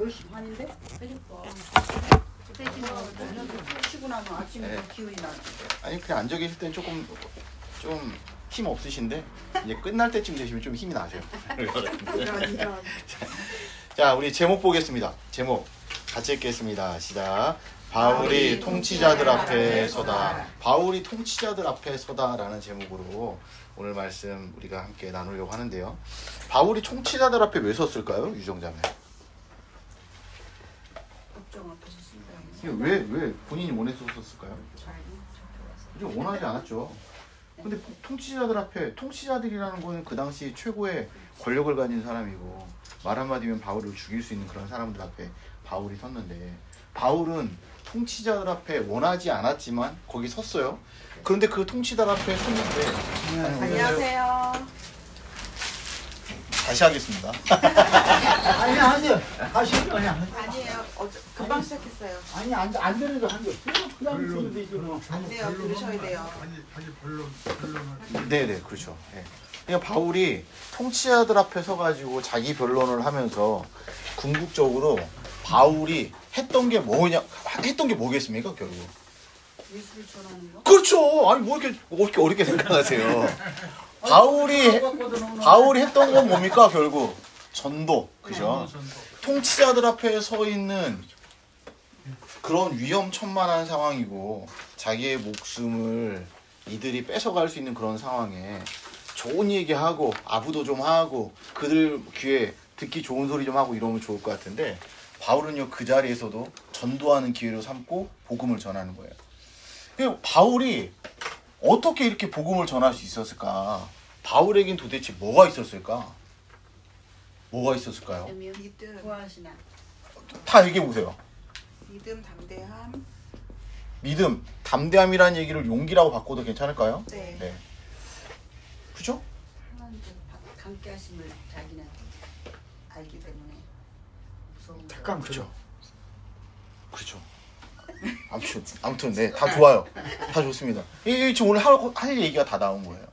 10시 반인데? 쉬고 나면 아침에 기운이 나지. 아니 그냥 앉아 계실 땐 조금 좀 힘 없으신데 이제 끝날 때쯤 되시면 좀 힘이 나세요. 자, 우리 제목 보겠습니다. 제목 같이 읽겠습니다. 시작. 바울이 통치자들 앞에 서다. 바울이 통치자들 앞에 서다라는 제목으로 오늘 말씀 우리가 함께 나누려고 하는데요. 바울이 통치자들 앞에 왜 섰을까요, 유정자매? 법정 앞에서 쓴다. 왜 본인이 원해서 섰을까요? 원하지 않았죠. 근데 통치자들 앞에, 통치자들이라는 거는 그 당시 최고의 권력을 가진 사람이고 말 한마디면 바울을 죽일 수 있는 그런 사람들 앞에 바울이 섰는데, 바울은 통치자들 앞에 원하지 않았지만 거기 섰어요. 그런데 그 통치자들 앞에 섰는데 안녕하세요. 다시 하겠습니다. 아니요. 다시 그냥. 아니에요. 금방 시작했어요. 아니 안 되는 거 한 게. 그냥 들으면 되지 뭐. 안 돼요. 들으셔야 돼요. 아니 변론을. 네네, 그렇죠. 네. 그러니까 바울이 통치자들 앞에 서가지고 자기 변론을 하면서 궁극적으로 바울이 했던 게 뭐겠습니까, 결국? 예수를 전하는 거? 그렇죠. 아니 뭐 이렇게 어렵게 생각하세요. 바울이 했던 건 뭡니까, 결국? 전도, 그죠? 통치자들 앞에 서 있는 그런 위험천만한 상황이고 자기의 목숨을 이들이 뺏어갈 수 있는 그런 상황에 좋은 얘기하고 아부도 좀 하고 그들 귀에 듣기 좋은 소리 좀 하고 이러면 좋을 것 같은데, 바울은요 그 자리에서도 전도하는 기회로 삼고 복음을 전하는 거예요. 바울이 어떻게 이렇게 복음을 전할 수 있었을까? 바울에겐 도대체 뭐가 있었을까? 뭐가 있었을까요? 믿음, 구하시나. 다 얘기해 보세요. 믿음, 담대함. 믿음, 담대함이라는 얘기를 용기라고 바꿔도 괜찮을까요? 네. 네. 그죠? 하나님 함께 하심을 자기는 알기 때문에 무서운 거. 잠깐 그렇죠. 그렇죠. 아무튼 네, 다 좋아요. 다 좋습니다. 이 지금 오늘 할 얘기가 다 나온 거예요.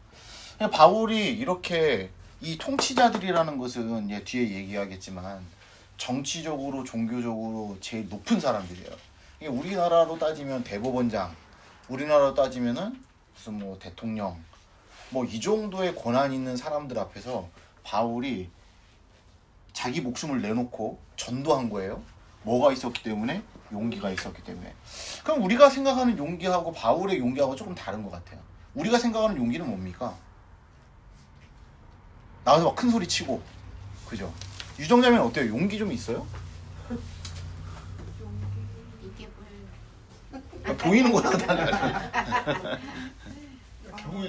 그냥 바울이 이렇게 이 통치자들이라는 것은 이제 뒤에 얘기하겠지만 정치적으로 종교적으로 제일 높은 사람들이에요. 우리나라로 따지면 대법원장, 우리나라로 따지면은 무슨 뭐 대통령, 뭐 이 정도의 권한 있는 사람들 앞에서 바울이 자기 목숨을 내놓고 전도한 거예요. 뭐가 있었기 때문에? 용기가 있었기 때문에. 그럼 우리가 생각하는 용기하고 바울의 용기하고 조금 다른 것 같아요. 우리가 생각하는 용기는 뭡니까? 나가서 막 큰 소리 치고, 그죠? 유정자매는 어때요? 용기 좀 있어요? 이게 뭘 보이는 거랑 달라요.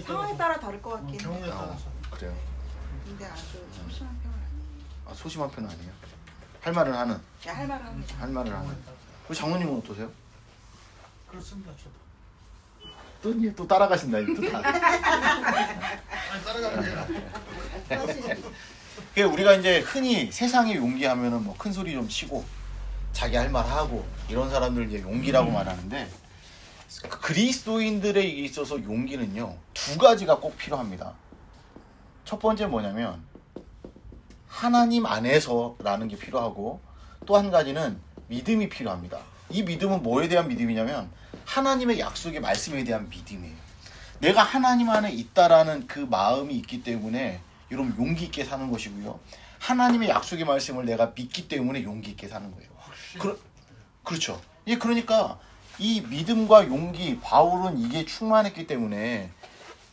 상황에 따라 다를 것 같긴 경우에 해요. 따라서. 그래요. 근데 아주 소심한 편은 아니에요. 소심한 편은 아니에요. 할 말은 하는. 네, 할 말을 합니다. 할 말을 하는. 우리 장모님은 어떠세요? 그렇습니다. 저도. 또 따라가신다. 또 다. 아니 따라가는 게 아니라. 우리가 이제 흔히 세상에 용기하면은 뭐 큰 소리 좀 치고 자기 할 말 하고 이런 사람들 이제 용기라고 말하는데, 그리스도인들에 있어서 용기는요 두 가지가 꼭 필요합니다. 첫 번째 뭐냐면 하나님 안에서라는 게 필요하고, 또 한 가지는 믿음이 필요합니다. 이 믿음은 뭐에 대한 믿음이냐면 하나님의 약속의 말씀에 대한 믿음이에요. 내가 하나님 안에 있다라는 그 마음이 있기 때문에 여러분 용기 있게 사는 것이고요. 하나님의 약속의 말씀을 내가 믿기 때문에 용기 있게 사는 거예요. 그렇죠. 그러니까 이 믿음과 용기, 바울은 이게 충만했기 때문에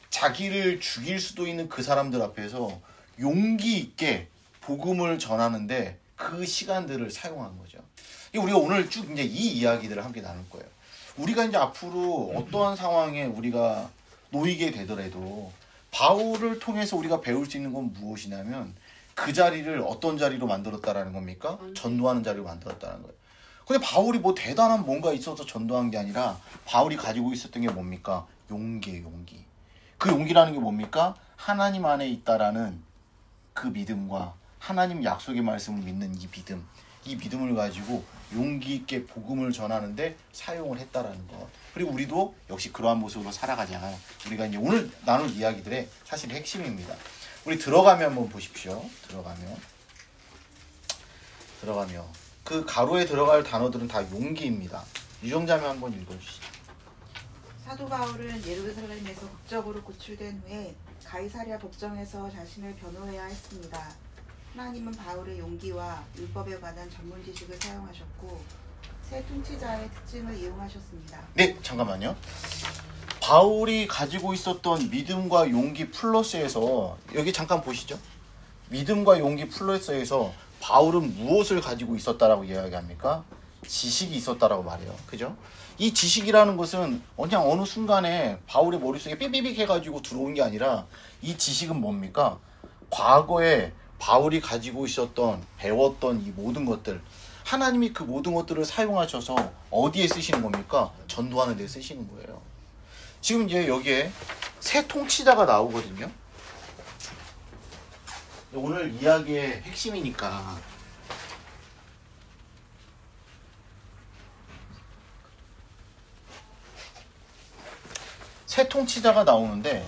자기를 죽일 수도 있는 그 사람들 앞에서 용기 있게 복음을 전하는데 그 시간들을 사용한 거죠. 우리가 오늘 쭉 이제 이 이야기들을 함께 나눌 거예요. 우리가 이제 앞으로 어떠한 상황에 우리가 놓이게 되더라도 바울을 통해서 우리가 배울 수 있는 건 무엇이냐면 그 자리를 어떤 자리로 만들었다라는 겁니까? 전도하는 자리로 만들었다는 거예요. 근데 바울이 뭐 대단한 뭔가 있어서 전도한 게 아니라 바울이 가지고 있었던 게 뭡니까? 용기예요, 용기. 그 용기라는 게 뭡니까? 하나님 안에 있다라는 그 믿음과 하나님 약속의 말씀을 믿는 이 믿음을 가지고 용기 있게 복음을 전하는데 사용을 했다라는 것. 그리고 우리도 역시 그러한 모습으로 살아가자. 우리가 이제 오늘 나눌 이야기들의 사실 핵심입니다. 우리 들어가면 한번 보십시오. 들어가면 그 가로에 들어갈 단어들은 다 용기입니다. 유정자매 한번 읽어주시죠. 사도 바울은 예루살렘에서 극적으로 구출된 후에 가이사랴 법정에서 자신을 변호해야 했습니다. 하나님은 바울의 용기와 율법에 관한 전문 지식을 사용하셨고 새 통치자의 특징을 이용하셨습니다. 네, 잠깐만요. 바울이 가지고 있었던 믿음과 용기 플러스에서 여기 잠깐 보시죠. 믿음과 용기 플러스에서 바울은 무엇을 가지고 있었다라고 이야기합니까? 지식이 있었다라고 말해요. 그죠? 이 지식이라는 것은 그냥 어느 순간에 바울의 머릿속에 삐삐빅 해가지고 들어온 게 아니라 이 지식은 뭡니까? 과거에 바울이 가지고 있었던 배웠던 이 모든 것들, 하나님이 그 모든 것들을 사용하셔서 어디에 쓰시는 겁니까? 전도하는 데 쓰시는 거예요. 지금 이제 여기에 새 통치자가 나오거든요. 오늘 이야기의 핵심이니까 새 통치자가 나오는데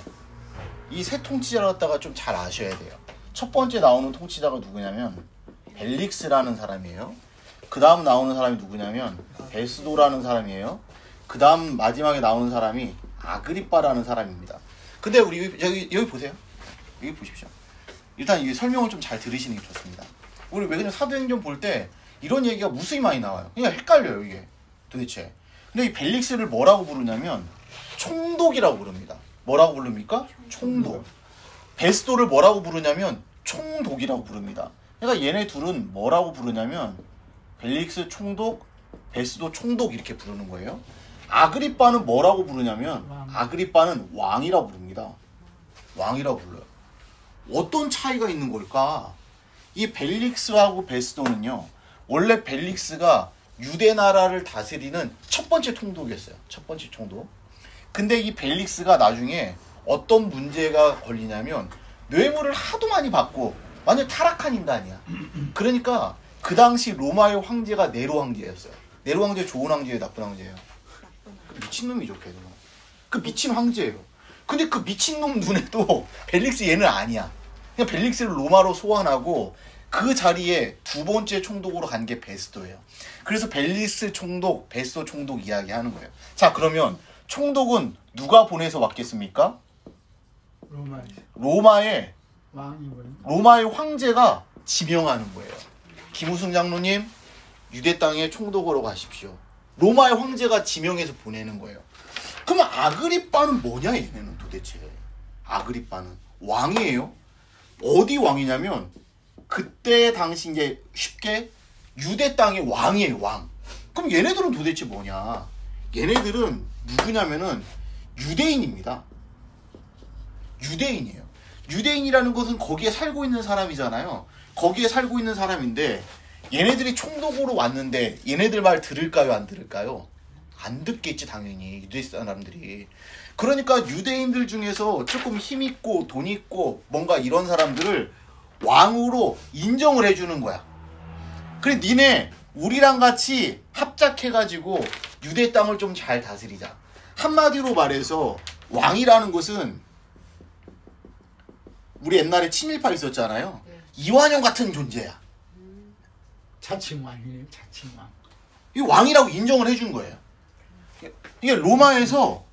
이 새 통치자를 갖다가 좀 잘 아셔야 돼요. 첫 번째 나오는 통치자가 누구냐면 벨릭스라는 사람이에요. 그 다음 나오는 사람이 누구냐면 베스도라는 사람이에요. 그 다음 마지막에 나오는 사람이 아그리빠라는 사람입니다. 근데 우리 여기 보세요. 여기 보십시오. 일단 이 설명을 좀 잘 들으시는 게 좋습니다. 우리 왜 그냥 사도행전 볼 때 이런 얘기가 무수히 많이 나와요. 그냥 헷갈려요, 이게 도대체. 근데 이 벨릭스를 뭐라고 부르냐면 총독이라고 부릅니다. 뭐라고 부릅니까? 총독. 베스도를 뭐라고 부르냐면 총독이라고 부릅니다. 그러니까 얘네 둘은 뭐라고 부르냐면 벨릭스 총독, 베스도 총독 이렇게 부르는 거예요. 아그리빠는 뭐라고 부르냐면 아그리빠는 왕이라고 부릅니다. 왕이라고 불러요. 어떤 차이가 있는 걸까? 이 벨릭스하고 베스도는요, 원래 벨릭스가 유대 나라를 다스리는 첫 번째 총독이었어요. 첫 번째 총독. 근데 이 벨릭스가 나중에 어떤 문제가 걸리냐면 뇌물을 하도 많이 받고 완전 타락한 인간이야. 그러니까 그 당시 로마의 황제가 네로 황제였어요. 네로 황제 좋은 황제예요, 나쁜 황제예요? 미친놈이죠, 걔도. 그 미친 황제예요. 근데 그 미친놈 눈에도 벨릭스 얘는 아니야. 그냥 벨릭스를 로마로 소환하고 그 자리에 두 번째 총독으로 간 게 베스도예요. 그래서 벨릭스 총독, 베스도 총독 이야기하는 거예요. 자, 그러면 총독은 누가 보내서 왔겠습니까? 로마의 황제가 지명하는 거예요. 김우승 장로님, 유대 땅의 총독으로 가십시오. 로마의 황제가 지명해서 보내는 거예요. 그러면 아그리빠는 뭐냐, 얘네는 도대체. 아그리빠는 왕이에요. 어디 왕이냐면 그때 당시 이제 쉽게 유대 땅의 왕이에요, 왕. 그럼 얘네들은 도대체 뭐냐? 얘네들은 누구냐면은 유대인입니다. 유대인이에요. 유대인이라는 것은 거기에 살고 있는 사람이잖아요. 거기에 살고 있는 사람인데 얘네들이 총독으로 왔는데 얘네들 말 들을까요, 안 들을까요? 안 듣겠지, 당연히. 유대 사람들이. 그러니까 유대인들 중에서 조금 힘있고 돈 있고 뭔가 이런 사람들을 왕으로 인정을 해주는 거야. 그래, 니네 우리랑 같이 합작해가지고 유대 땅을 좀 잘 다스리자. 한마디로 말해서 왕이라는 것은 우리 옛날에 친일파 있었잖아요. 이완용 같은 존재야. 자칭왕이에요, 자칭왕. 이 왕이라고 인정을 해준 거예요. 이게 로마에서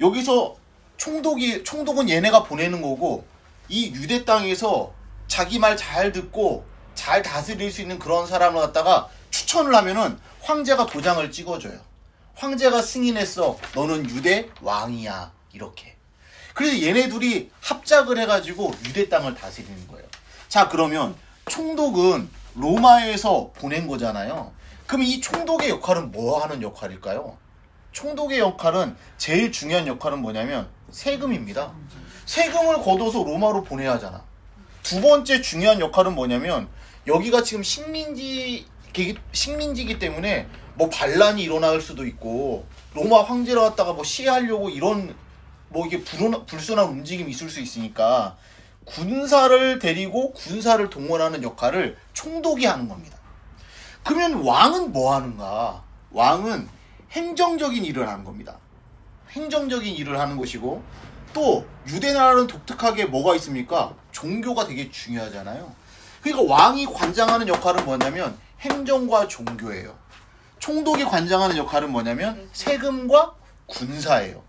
여기서 총독은 얘네가 보내는 거고, 이 유대 땅에서 자기 말 잘 듣고 잘 다스릴 수 있는 그런 사람을 갖다가 추천을 하면은 황제가 도장을 찍어줘요. 황제가 승인했어. 너는 유대 왕이야. 이렇게. 그래서 얘네 둘이 합작을 해가지고 유대 땅을 다스리는 거예요. 자, 그러면 총독은 로마에서 보낸 거잖아요. 그럼 이 총독의 역할은 뭐 하는 역할일까요? 총독의 역할은, 제일 중요한 역할은 뭐냐면 세금입니다. 세금을 걷어서 로마로 보내야 하잖아. 두 번째 중요한 역할은 뭐냐면, 여기가 지금 식민지이기 때문에 뭐 반란이 일어날 수도 있고, 로마 황제를 갖다가 뭐 시해하려고 이런 뭐 이게 불순한 움직임이 있을 수 있으니까 군사를 데리고 군사를 동원하는 역할을 총독이 하는 겁니다. 그러면 왕은 뭐 하는가? 왕은 행정적인 일을 하는 겁니다. 행정적인 일을 하는 것이고, 또 유대나라는 독특하게 뭐가 있습니까? 종교가 되게 중요하잖아요. 그러니까 왕이 관장하는 역할은 뭐냐면 행정과 종교예요. 총독이 관장하는 역할은 뭐냐면 세금과 군사예요.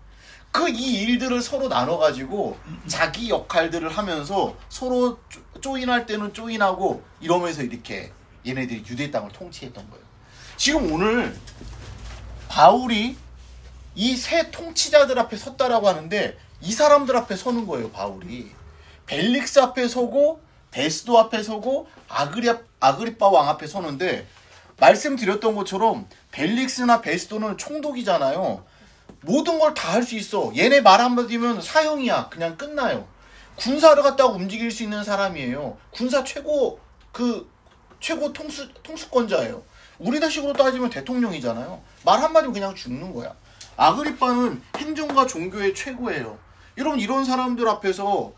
그 이 일들을 서로 나눠가지고 자기 역할들을 하면서 서로 조인할 때는 조인하고 이러면서 이렇게 얘네들이 유대 땅을 통치했던 거예요. 지금 오늘 바울이 이 세 통치자들 앞에 섰다라고 하는데 이 사람들 앞에 서는 거예요. 바울이 벨릭스 앞에 서고 베스도 앞에 서고 아그리빠 왕 앞에 서는데, 말씀드렸던 것처럼 벨릭스나 베스도는 총독이잖아요. 모든 걸 다 할 수 있어. 얘네 말 한마디면 사형이야. 그냥 끝나요. 군사를 갖다가 움직일 수 있는 사람이에요. 군사 최고 통수권자예요. 우리나라식으로 따지면 대통령이잖아요. 말 한마디면 그냥 죽는 거야. 아그리빠는 행정과 종교의 최고예요. 여러분, 이런 사람들 앞에서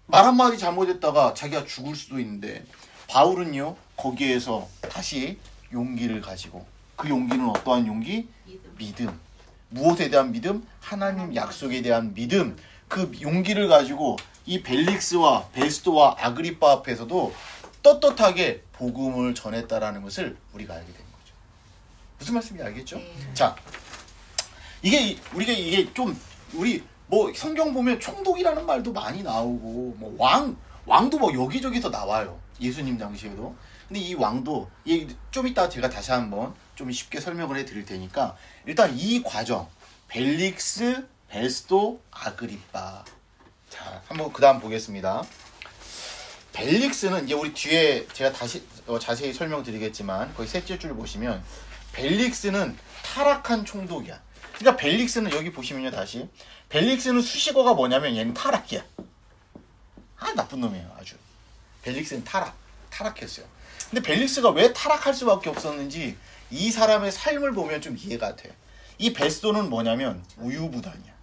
말 한마디 잘못했다가 자기가 죽을 수도 있는데, 바울은요 거기에서 다시 용기를 가지고, 그 용기는 어떠한 용기? 믿음. 무엇에 대한 믿음? 하나님 약속에 대한 믿음. 그 용기를 가지고 이 벨릭스와 베스도와 아그리빠 앞에서도 떳떳하게 복음을 전했다라는 것을 우리가 알게 된 거죠. 무슨 말씀인지 알겠죠? 자, 이게 좀 우리 뭐 성경 보면 총독이라는 말도 많이 나오고 뭐 왕도 뭐 여기저기서 나와요. 예수님 당시에도. 근데 이 왕도 좀 이따 제가 다시 한번 좀 쉽게 설명을 해드릴 테니까, 일단 이 과정 벨릭스, 베스도, 아그리빠. 자, 한번 그 다음 보겠습니다. 벨릭스는 이제 우리 뒤에 제가 다시 자세히 설명드리겠지만, 거기 셋째 줄 보시면 벨릭스는 타락한 총독이야. 그러니까 벨릭스는 여기 보시면요, 다시 벨릭스는 수식어가 뭐냐면 얘는 타락이야. 나쁜 놈이에요. 아주. 벨릭스는 타락했어요. 근데 벨릭스가 왜 타락할 수밖에 없었는지 이 사람의 삶을 보면 좀 이해가 돼. 이 베스도는 뭐냐면 우유부단이야.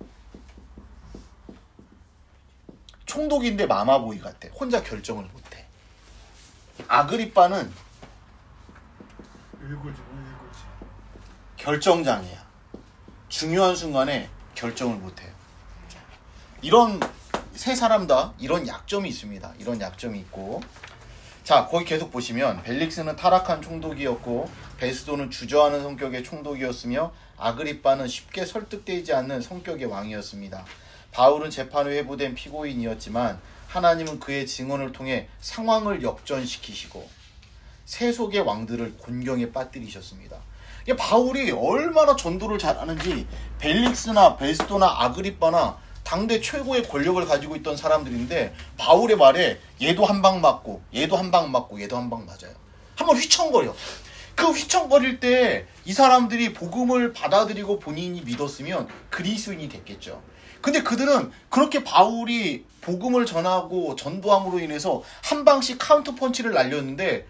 총독인데 마마보이 같아. 혼자 결정을 못해. 아그리빠는 일고지. 결정장애야. 중요한 순간에 결정을 못해요. 이런 세 사람 다 이런 약점이 있습니다. 이런 약점이 있고, 자, 거기 계속 보시면 벨릭스는 타락한 총독이었고, 베스도는 주저하는 성격의 총독이었으며, 아그리빠는 쉽게 설득되지 않는 성격의 왕이었습니다. 바울은 재판 후에 회부된 피고인이었지만 하나님은 그의 증언을 통해 상황을 역전시키시고 세속의 왕들을 곤경에 빠뜨리셨습니다. 이게 바울이 얼마나 전도를 잘하는지, 벨릭스나 베스도나 아그리빠나 당대 최고의 권력을 가지고 있던 사람들인데, 바울의 말에 얘도 한 방 맞고 얘도 한 방 맞고 얘도 한 방 맞아요. 한번 휘청거려. 그 휘청거릴 때 이 사람들이 복음을 받아들이고 본인이 믿었으면 그리스도인이 됐겠죠. 근데 그들은 그렇게 바울이 복음을 전하고 전도함으로 인해서 한 방씩 카운터 펀치를 날렸는데,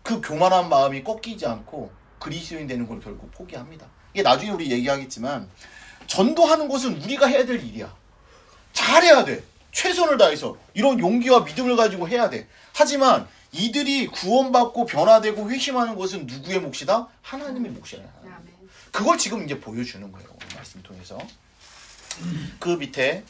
그 교만한 마음이 꺾이지 않고 그리스도인 되는 걸 결국 포기합니다. 이게 나중에 우리 얘기하겠지만, 전도하는 것은 우리가 해야 될 일이야. 잘해야 돼. 최선을 다해서 이런 용기와 믿음을 가지고 해야 돼. 하지만 이들이 구원받고 변화되고 회심하는 것은 누구의 몫이다? 하나님의 몫이야. 그걸 지금 이제 보여주는 거예요. 오늘 말씀 통해서. 그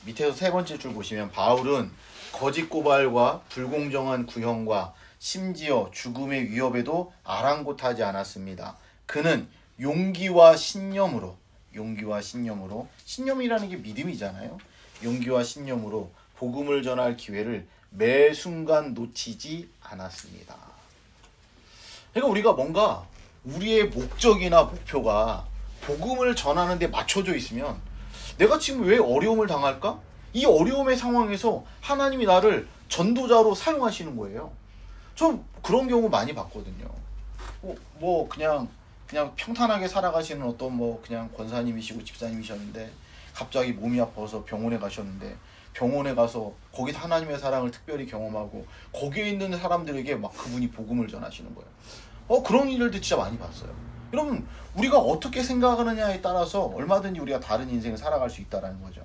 밑에서 세 번째 줄 보시면, 바울은 거짓 고발과 불공정한 구형과 심지어 죽음의 위협에도 아랑곳하지 않았습니다. 그는 용기와 신념으로, 신념이라는 게 믿음이잖아요. 용기와 신념으로 복음을 전할 기회를 매 순간 놓치지 않았습니다. 그러니까 우리가 뭔가 우리의 목적이나 목표가 복음을 전하는 데 맞춰져 있으면, 내가 지금 왜 어려움을 당할까? 이 어려움의 상황에서 하나님이 나를 전도자로 사용하시는 거예요. 좀 그런 경우 많이 봤거든요. 뭐 그냥 평탄하게 살아가시는 어떤 그냥 권사님이시고 집사님이셨는데 갑자기 몸이 아파서 병원에 가셨는데, 병원에 가서 거기서 하나님의 사랑을 특별히 경험하고 거기에 있는 사람들에게 막 그분이 복음을 전하시는 거예요. 그런 일들도 진짜 많이 봤어요. 여러분, 우리가 어떻게 생각하느냐에 따라서 얼마든지 우리가 다른 인생을 살아갈 수 있다는 거죠.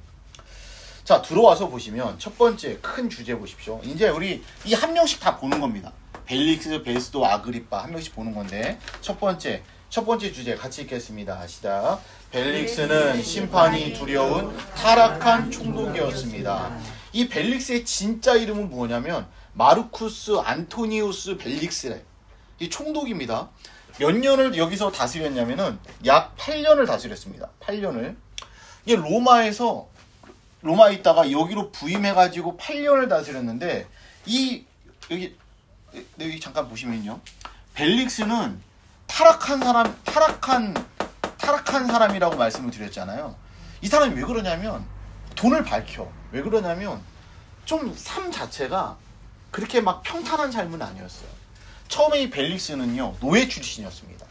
자, 들어와서 보시면 첫 번째 큰 주제 보십시오. 이제 우리 이 한 명씩 다 보는 겁니다. 벨릭스, 베스도, 아그리빠 한 명씩 보는 건데, 첫 번째 주제 같이 읽겠습니다. 시작. 벨릭스는 심판이 두려운 타락한 총독이었습니다. 이 벨릭스의 진짜 이름은 뭐냐면 마르쿠스 안토니우스 벨릭스래. 이 총독입니다. 몇 년을 여기서 다스렸냐면은 약 8년을 다스렸습니다. 8년을. 이게 로마에 있다가 여기로 부임해가지고 8년을 다스렸는데 여기 잠깐 보시면요. 벨릭스는 타락한 사람이라고 말씀을 드렸잖아요. 이 사람이 왜 그러냐면 돈을 밝혀. 왜 그러냐면 좀 삶 자체가 그렇게 막 평탄한 삶은 아니었어요. 처음에 이 벨릭스는요, 노예 출신이었습니다.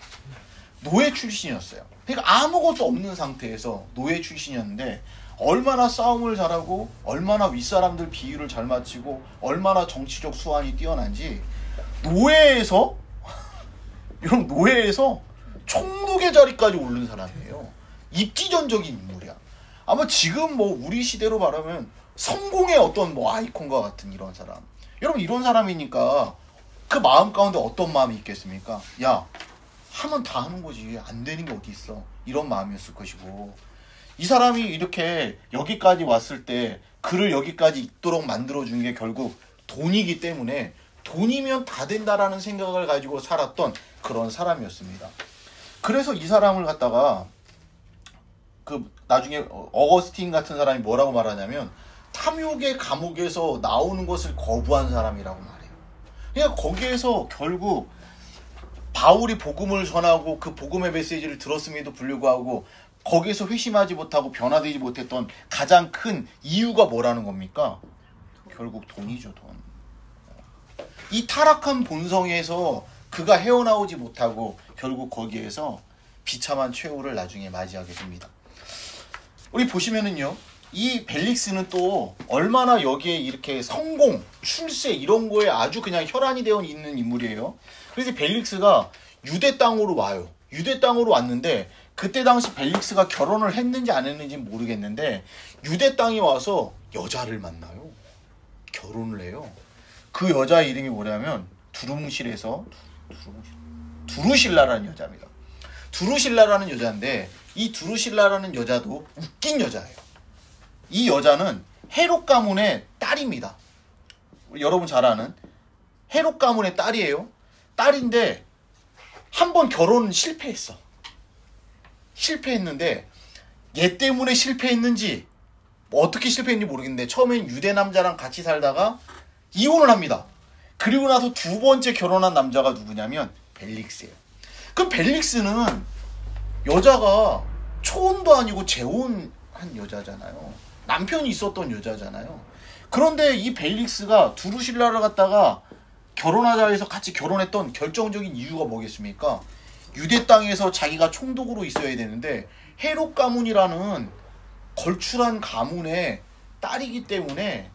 노예 출신이었어요. 그러니까 아무것도 없는 상태에서 노예 출신이었는데 얼마나 싸움을 잘하고 얼마나 윗사람들 비유를 잘 맞추고 얼마나 정치적 수완이 뛰어난지 노예에서 총독의 자리까지 오른 사람이에요. 입지전적인 인물이야. 아마 지금 뭐 우리 시대로 말하면 성공의 어떤 뭐 아이콘과 같은 이런 사람. 여러분 이런 사람이니까 그 마음 가운데 어떤 마음이 있겠습니까? 야, 하면 다 하는 거지. 안 되는 게 어디 있어. 이런 마음이었을 것이고, 이 사람이 이렇게 여기까지 왔을 때 그를 여기까지 있도록 만들어준 게 결국 돈이기 때문에 돈이면 다 된다라는 생각을 가지고 살았던 그런 사람이었습니다. 그래서 이 사람을 갖다가 나중에 어거스틴 같은 사람이 뭐라고 말하냐면 탐욕의 감옥에서 나오는 것을 거부한 사람이라고 말해요. 그러니까 거기에서 결국 바울이 복음을 전하고 그 복음의 메시지를 들었음에도 불구하고 거기에서 회심하지 못하고 변화되지 못했던 가장 큰 이유가 뭐라는 겁니까? 결국 돈이죠, 돈. 이 타락한 본성에서 그가 헤어나오지 못하고 결국 거기에서 비참한 최후를 나중에 맞이하게 됩니다. 우리 보시면은요, 이 벨릭스는 또 얼마나 여기에 이렇게 성공, 출세 이런 거에 아주 그냥 혈안이 되어 있는 인물이에요. 그래서 벨릭스가 유대 땅으로 와요. 유대 땅으로 왔는데 그때 당시 벨릭스가 결혼을 했는지 안 했는지는 모르겠는데 유대 땅에 와서 여자를 만나요. 결혼을 해요. 그 여자 이름이 뭐냐면 두루실라라는 여자입니다. 두루실라라는 여자인데 이 두루실라라는 여자도 웃긴 여자예요. 이 여자는 헤롯 가문의 딸입니다. 여러분 잘 아는 헤롯 가문의 딸이에요. 딸인데 한 번 결혼 실패했어. 실패했는데 얘 때문에 실패했는지 뭐 어떻게 실패했는지 모르겠는데 처음엔 유대 남자랑 같이 살다가 이혼을 합니다. 그리고 나서 두 번째 결혼한 남자가 누구냐면 벨릭스예요. 그 벨릭스는 여자가 초혼도 아니고 재혼한 여자잖아요. 남편이 있었던 여자잖아요. 그런데 이 벨릭스가 두루실라를 갖다가 결혼하자 해서 같이 결혼했던 결정적인 이유가 뭐겠습니까? 유대 땅에서 자기가 총독으로 있어야 되는데 헤롯 가문이라는 걸출한 가문의 딸이기 때문에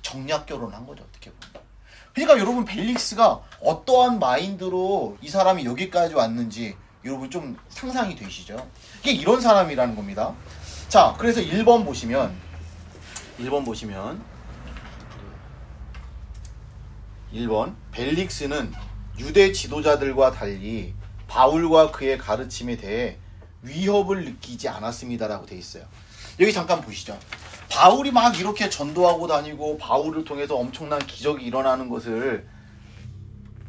정략 결혼한 거죠, 어떻게 보면. 그러니까 여러분 벨릭스가 어떠한 마인드로 이 사람이 여기까지 왔는지 여러분 좀 상상이 되시죠? 이게 이런 사람이라는 겁니다. 자, 그래서 1번 보시면 1번 벨릭스는 유대 지도자들과 달리 바울과 그의 가르침에 대해 위협을 느끼지 않았습니다라고 돼 있어요. 여기 잠깐 보시죠. 바울이 막 이렇게 전도하고 다니고 바울을 통해서 엄청난 기적이 일어나는 것을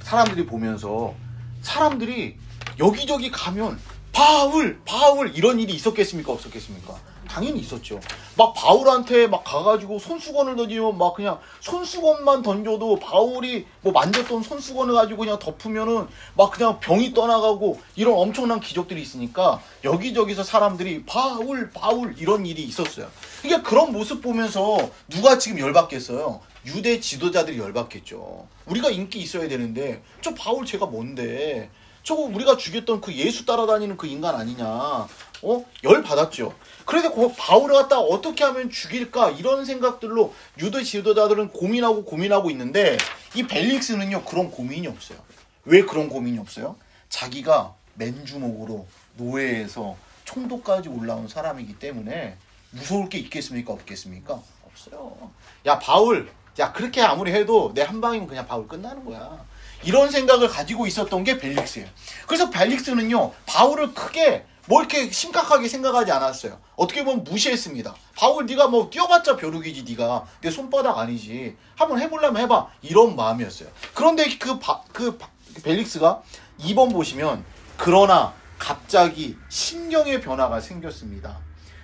사람들이 보면서 사람들이 여기저기 가면 바울 이런 일이 있었겠습니까? 없었겠습니까? 당연히 있었죠. 막 바울한테 막 가가지고 손수건을 던지면 막 그냥 손수건만 던져도 바울이 뭐 만졌던 손수건을 가지고 그냥 덮으면은 막 그냥 병이 떠나가고 이런 엄청난 기적들이 있으니까 여기저기서 사람들이 바울 이런 일이 있었어요. 그러니까 그런 모습 보면서 누가 지금 열받겠어요? 유대 지도자들이 열받겠죠. 우리가 인기 있어야 되는데 저 바울 쟤가 뭔데? 저거 우리가 죽였던 그 예수 따라다니는 그 인간 아니냐? 열받았죠. 그래서 바울을 갖다가 어떻게 하면 죽일까? 이런 생각들로 유대 지도자들은 고민하고 있는데 이 벨릭스는요, 그런 고민이 없어요. 왜 그런 고민이 없어요? 자기가 맨주먹으로 노예에서 총독까지 올라온 사람이기 때문에 무서울 게 있겠습니까? 없겠습니까? 없어요. 야, 바울, 야, 그렇게 아무리 해도 내 한 방이면 그냥 바울 끝나는 거야. 이런 생각을 가지고 있었던 게 벨릭스예요. 그래서 벨릭스는요, 바울을 크게 뭐 이렇게 심각하게 생각하지 않았어요. 어떻게 보면 무시했습니다. 바울 네가 뭐 뛰어봤자 벼룩이지, 네가 내 손바닥 아니지. 한번 해보려면 해봐. 이런 마음이었어요. 그런데 벨릭스가 2번 보시면 그러나 갑자기 심경의 변화가 생겼습니다.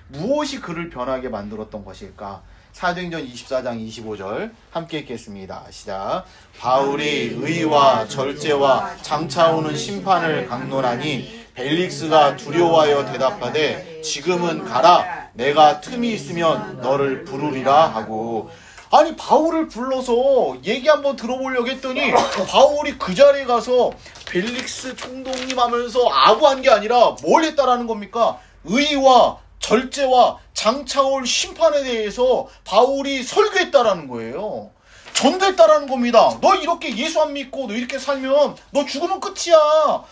무엇이 그를 변하게 만들었던 것일까? 사도행전 24장 25절 함께 읽겠습니다. 시작. 바울이 의와 절제와 장차오는 심판을 강론하니 벨릭스가 두려워하여 대답하되 지금은 가라. 내가 틈이 있으면 너를 부르리라 하고. 아니 바울을 불러서 얘기 한번 들어보려고 했더니 바울이 그 자리에 가서 벨릭스 총독님 하면서 아부한 게 아니라 뭘 했다라는 겁니까? 의와 절제와 장차올 심판에 대해서 바울이 설교했다라는 거예요. 전도했다라는 겁니다. 너 이렇게 예수 안 믿고 너 이렇게 살면 너 죽으면 끝이야.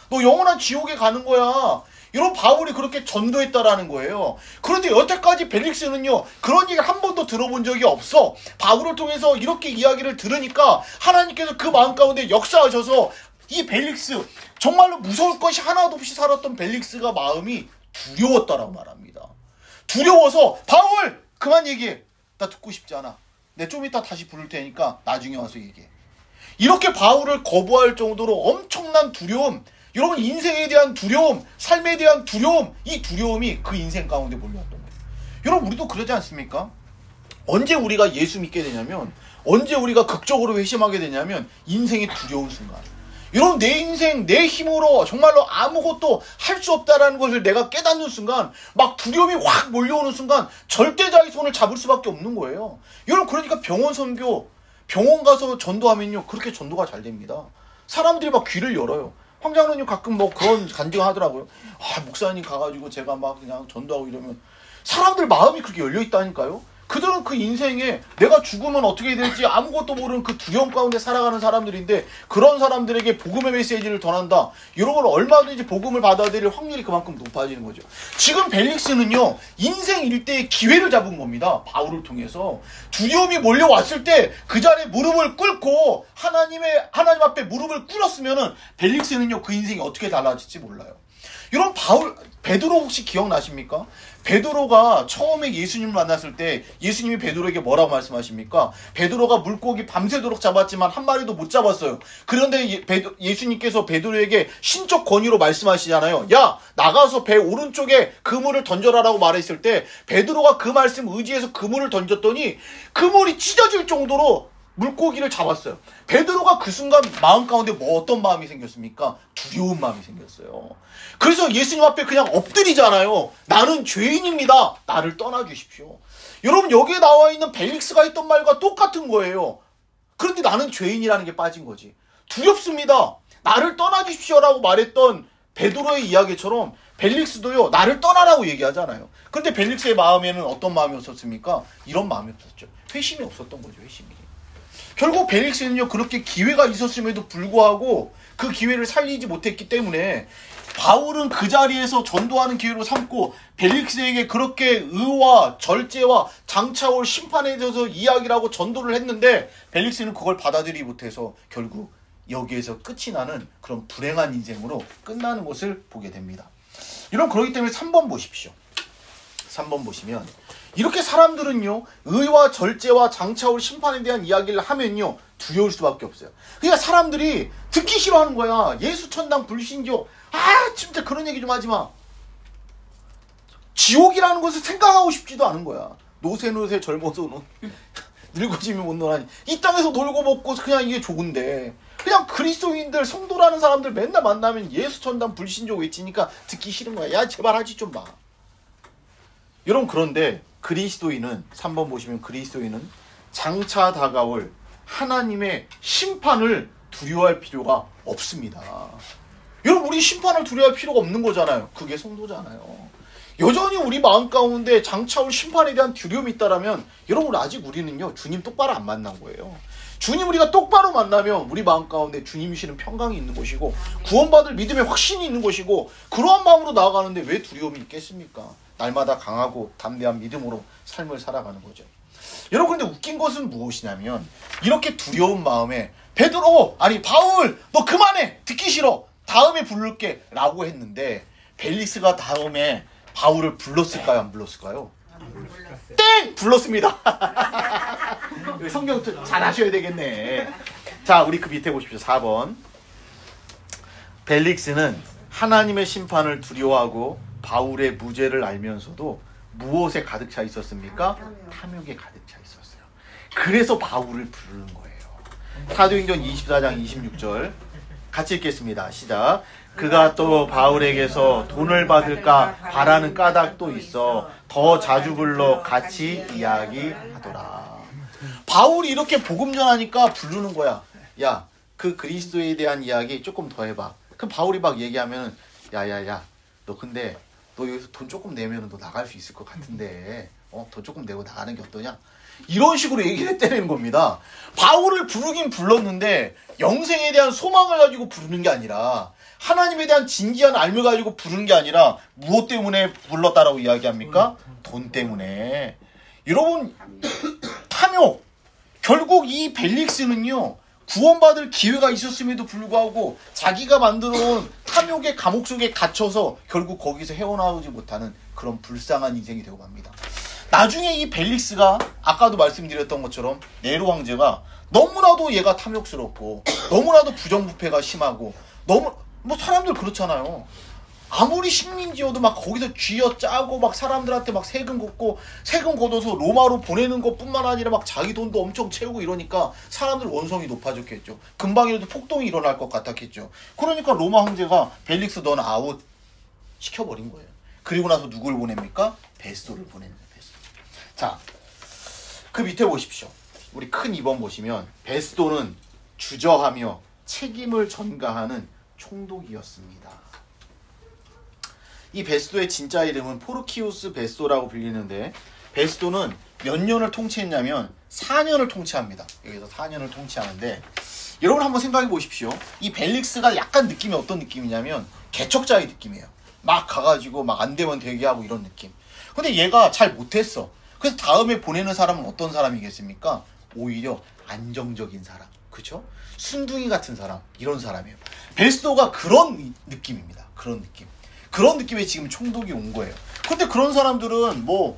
너 영원한 지옥에 가는 거야. 이런 바울이 그렇게 전도했다라는 거예요. 그런데 여태까지 벨릭스는요, 그런 얘기를 한 번도 들어본 적이 없어. 바울을 통해서 이렇게 이야기를 들으니까 하나님께서 그 마음 가운데 역사하셔서 이 벨릭스, 정말로 무서울 것이 하나도 없이 살았던 벨릭스가 마음이 두려웠다라고 말합니다. 두려워서 바울 그만 얘기해. 나 듣고 싶지 않아. 내 좀 이따 다시 부를 테니까 나중에 와서 얘기해. 이렇게 바울을 거부할 정도로 엄청난 두려움, 여러분 인생에 대한 두려움, 삶에 대한 두려움, 이 두려움이 그 인생 가운데 몰려왔던 거예요. 여러분 우리도 그러지 않습니까? 언제 우리가 예수 믿게 되냐면, 언제 우리가 극적으로 회심하게 되냐면 인생의 두려운 순간. 여러분 내 인생 내 힘으로 정말로 아무것도 할 수 없다라는 것을 내가 깨닫는 순간, 막 두려움이 확 몰려오는 순간 절대자의 손을 잡을 수밖에 없는 거예요. 여러분 그러니까 병원 선교, 병원 가서 전도하면요 그렇게 전도가 잘 됩니다. 사람들이 막 귀를 열어요. 황장로님 가끔 뭐 그런 간증하더라고요. 아 목사님 가가지고 제가 막 그냥 전도하고 이러면 사람들 마음이 그렇게 열려 있다니까요. 그들은 그 인생에 내가 죽으면 어떻게 될지 아무것도 모르는 그 두려움 가운데 살아가는 사람들인데, 그런 사람들에게 복음의 메시지를 전한다. 이런 걸 얼마든지 복음을 받아들일 확률이 그만큼 높아지는 거죠. 지금 벨릭스는요 인생 일대의 기회를 잡은 겁니다. 바울을 통해서 두려움이 몰려왔을 때 그 자리에 무릎을 꿇고 하나님 앞에 무릎을 꿇었으면은 벨릭스는요 그 인생이 어떻게 달라질지 몰라요. 여러분 베드로 혹시 기억나십니까? 베드로가 처음에 예수님을 만났을 때 예수님이 베드로에게 뭐라고 말씀하십니까? 베드로가 물고기 밤새도록 잡았지만 한 마리도 못 잡았어요. 그런데 예수님께서 베드로에게 신적 권위로 말씀하시잖아요. 야 나가서 배 오른쪽에 그물을 던져라라고 말했을 때 베드로가 그 말씀 의지해서 그물을 던졌더니 그물이 찢어질 정도로 물고기를 잡았어요. 베드로가 그 순간 마음 가운데 어떤 마음이 생겼습니까? 두려운 마음이 생겼어요. 그래서 예수님 앞에 그냥 엎드리잖아요. 나는 죄인입니다. 나를 떠나주십시오. 여러분 여기에 나와 있는 벨릭스가 했던 말과 똑같은 거예요. 그런데 나는 죄인이라는 게 빠진 거지. 두렵습니다. 나를 떠나주십시오라고 말했던 베드로의 이야기처럼 벨릭스도요 나를 떠나라고 얘기하잖아요. 그런데 벨릭스의 마음에는 어떤 마음이 없었습니까? 이런 마음이 없었죠. 회심이 없었던 거죠. 회심이. 결국 벨릭스는요 그렇게 기회가 있었음에도 불구하고 그 기회를 살리지 못했기 때문에 바울은 그 자리에서 전도하는 기회로 삼고 벨릭스에게 그렇게 의와 절제와 장차올 심판에 대해서 이야기를 하고 전도를 했는데 벨릭스는 그걸 받아들이지 못해서 결국 여기에서 끝이 나는 그런 불행한 인생으로 끝나는 것을 보게 됩니다. 여러분 그렇기 때문에 3번 보십시오. 3번 보시면 이렇게 사람들은요 의와 절제와 장차올 심판에 대한 이야기를 하면요 두려울 수밖에 없어요. 그러니까 사람들이 듣기 싫어하는 거야. 예수 천당 불신교, 아 진짜 그런 얘기 좀 하지 마. 지옥이라는 것을 생각하고 싶지도 않은 거야. 노새 젊어서 늙어지면 못 노나니 이 땅에서 놀고 먹고 그냥 이게 좋은데, 그냥 그리스도인들 성도라는 사람들 맨날 만나면 예수 천당 불신교 외치니까 듣기 싫은 거야. 야 제발 하지 좀 마. 여러분 그런데 그리스도인은 3번 보시면 그리스도인은 장차 다가올 하나님의 심판을 두려워할 필요가 없습니다. 여러분 우리 심판을 두려워할 필요가 없는 거잖아요. 그게 성도잖아요. 여전히 우리 마음 가운데 장차 올 심판에 대한 두려움이 있다라면 여러분 아직 우리는요 주님 똑바로 안 만난 거예요. 주님 우리가 똑바로 만나면 우리 마음 가운데 주님이시는 평강이 있는 것이고 구원받을 믿음의 확신이 있는 것이고 그러한 마음으로 나아가는데 왜 두려움이 있겠습니까? 날마다 강하고 담대한 믿음으로 삶을 살아가는 거죠. 여러분 근데 웃긴 것은 무엇이냐면 이렇게 두려운 마음에 바울 너 그만해 듣기 싫어 다음에 부를게 라고 했는데 벨릭스가 다음에 바울을 불렀을까요 안 불렀을까요? 땡! 불렀습니다. 성경 잘 하셔야 되겠네. 자 우리 그 밑에 보십시오. 4번 벨릭스는 하나님의 심판을 두려워하고 바울의 무죄를 알면서도 무엇에 가득 차 있었습니까? 탐욕에 가득 차 있었어요. 그래서 바울을 부르는 거예요. 사도행전 24장 26절 같이 읽겠습니다. 시작. 그가 또 바울에게서 돈을 받을까 바라는 까닭도 있어 더 자주 불러 같이 이야기하더라. 바울이 이렇게 복음 전하니까 부르는 거야. 야, 그 그리스도에 대한 이야기 조금 더 해봐. 그럼 바울이 막 얘기하면 야야야, 너 근데 너 여기서 돈 조금 내면 너 나갈 수 있을 것 같은데 돈 조금 내고 나가는 게 어떠냐? 이런 식으로 얘기를 했다는 겁니다. 바울을 부르긴 불렀는데 영생에 대한 소망을 가지고 부르는 게 아니라 하나님에 대한 진지한 알을 가지고 부르는 게 아니라 무엇 때문에 불렀다라고 이야기합니까? 돈 때문에. 여러분, 탐욕. 결국 이 벨릭스는요, 구원받을 기회가 있었음에도 불구하고 자기가 만들어온 탐욕의 감옥 속에 갇혀서 결국 거기서 헤어나오지 못하는 그런 불쌍한 인생이 되고 맙니다. 나중에 이 벨릭스가 아까도 말씀드렸던 것처럼 네로 황제가 너무나도 얘가 탐욕스럽고 너무나도 부정부패가 심하고 너무 뭐 사람들 그렇잖아요. 아무리 식민지여도 막 거기서 쥐어짜고 막 사람들한테 막 세금 걷고 세금 걷어서 로마로 보내는 것뿐만 아니라 막 자기 돈도 엄청 채우고 이러니까 사람들 원성이 높아졌겠죠. 금방이라도 폭동이 일어날 것 같았겠죠. 그러니까 로마 황제가 벨릭스 넌 아웃 시켜버린 거예요. 그리고 나서 누굴 보냅니까? 베스도를 보내는 거예요. 베스도. 자, 그 밑에 보십시오. 우리 큰 2번 보시면 베스도는 주저하며 책임을 전가하는 총독이었습니다. 이 베스도의 진짜 이름은 포르키우스 베스도라고 불리는데 베스도는 몇 년을 통치했냐면 4년을 통치합니다. 여기서 4년을 통치하는데 여러분 한번 생각해 보십시오. 이 벨릭스가 약간 느낌이 어떤 느낌이냐면 개척자의 느낌이에요. 막 가가지고 막 안 되면 되게 하고 이런 느낌. 근데 얘가 잘 못했어. 그래서 다음에 보내는 사람은 어떤 사람이겠습니까? 오히려 안정적인 사람. 그쵸? 순둥이 같은 사람. 이런 사람이에요. 베스도가 그런 느낌입니다. 그런 느낌. 그런 느낌에 지금 총독이 온 거예요. 근데 그런 사람들은 뭐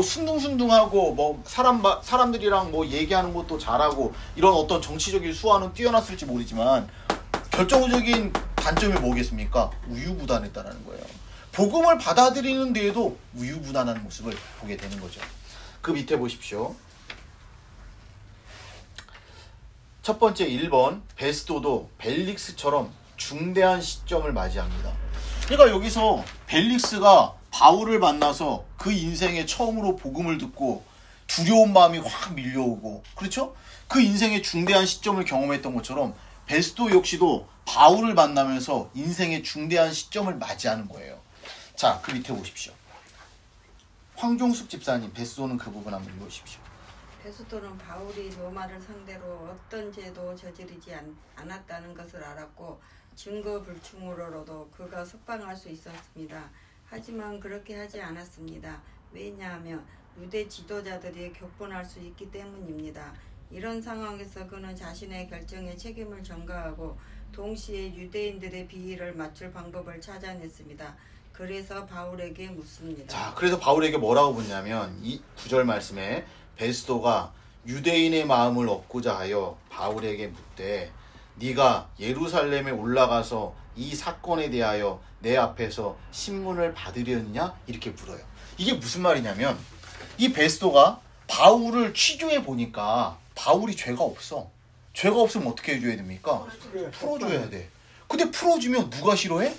순둥순둥하고 뭐 사람들이랑 뭐 얘기하는 것도 잘하고 이런 어떤 정치적인 수완은 뛰어났을지 모르지만 결정적인 단점이 뭐겠습니까? 우유부단했다라는 거예요. 복음을 받아들이는 데에도 우유부단한 모습을 보게 되는 거죠. 그 밑에 보십시오. 첫 번째 1번 베스도도 벨릭스처럼 중대한 시점을 맞이합니다. 그러니까 여기서 벨릭스가 바울을 만나서 그 인생에 처음으로 복음을 듣고 두려운 마음이 확 밀려오고 그렇죠? 그 인생의 중대한 시점을 경험했던 것처럼 베스도 역시도 바울을 만나면서 인생의 중대한 시점을 맞이하는 거예요. 자, 그 밑에 보십시오. 황종숙 집사님, 베스도는 그 부분 한번 읽어주십시오. 베스도는 바울이 로마를 상대로 어떤 죄도 저지르지 않았다는 것을 알았고 증거 불충으로도 그가 석방할 수 있었습니다. 하지만 그렇게 하지 않았습니다. 왜냐하면 유대 지도자들이 격분할 수 있기 때문입니다. 이런 상황에서 그는 자신의 결정에 책임을 전가하고 동시에 유대인들의 비위를 맞출 방법을 찾아냈습니다. 그래서 바울에게 묻습니다. 자, 그래서 바울에게 뭐라고 묻냐면 이 9절 말씀에 베스도가 유대인의 마음을 얻고자 하여 바울에게 묻되 네가 예루살렘에 올라가서 이 사건에 대하여 내 앞에서 신문을 받으려느냐? 이렇게 물어요. 이게 무슨 말이냐면 이 베스도가 바울을 취조해 보니까 바울이 죄가 없어. 죄가 없으면 어떻게 해줘야 됩니까? 풀어줘야 돼. 근데 풀어주면 누가 싫어해?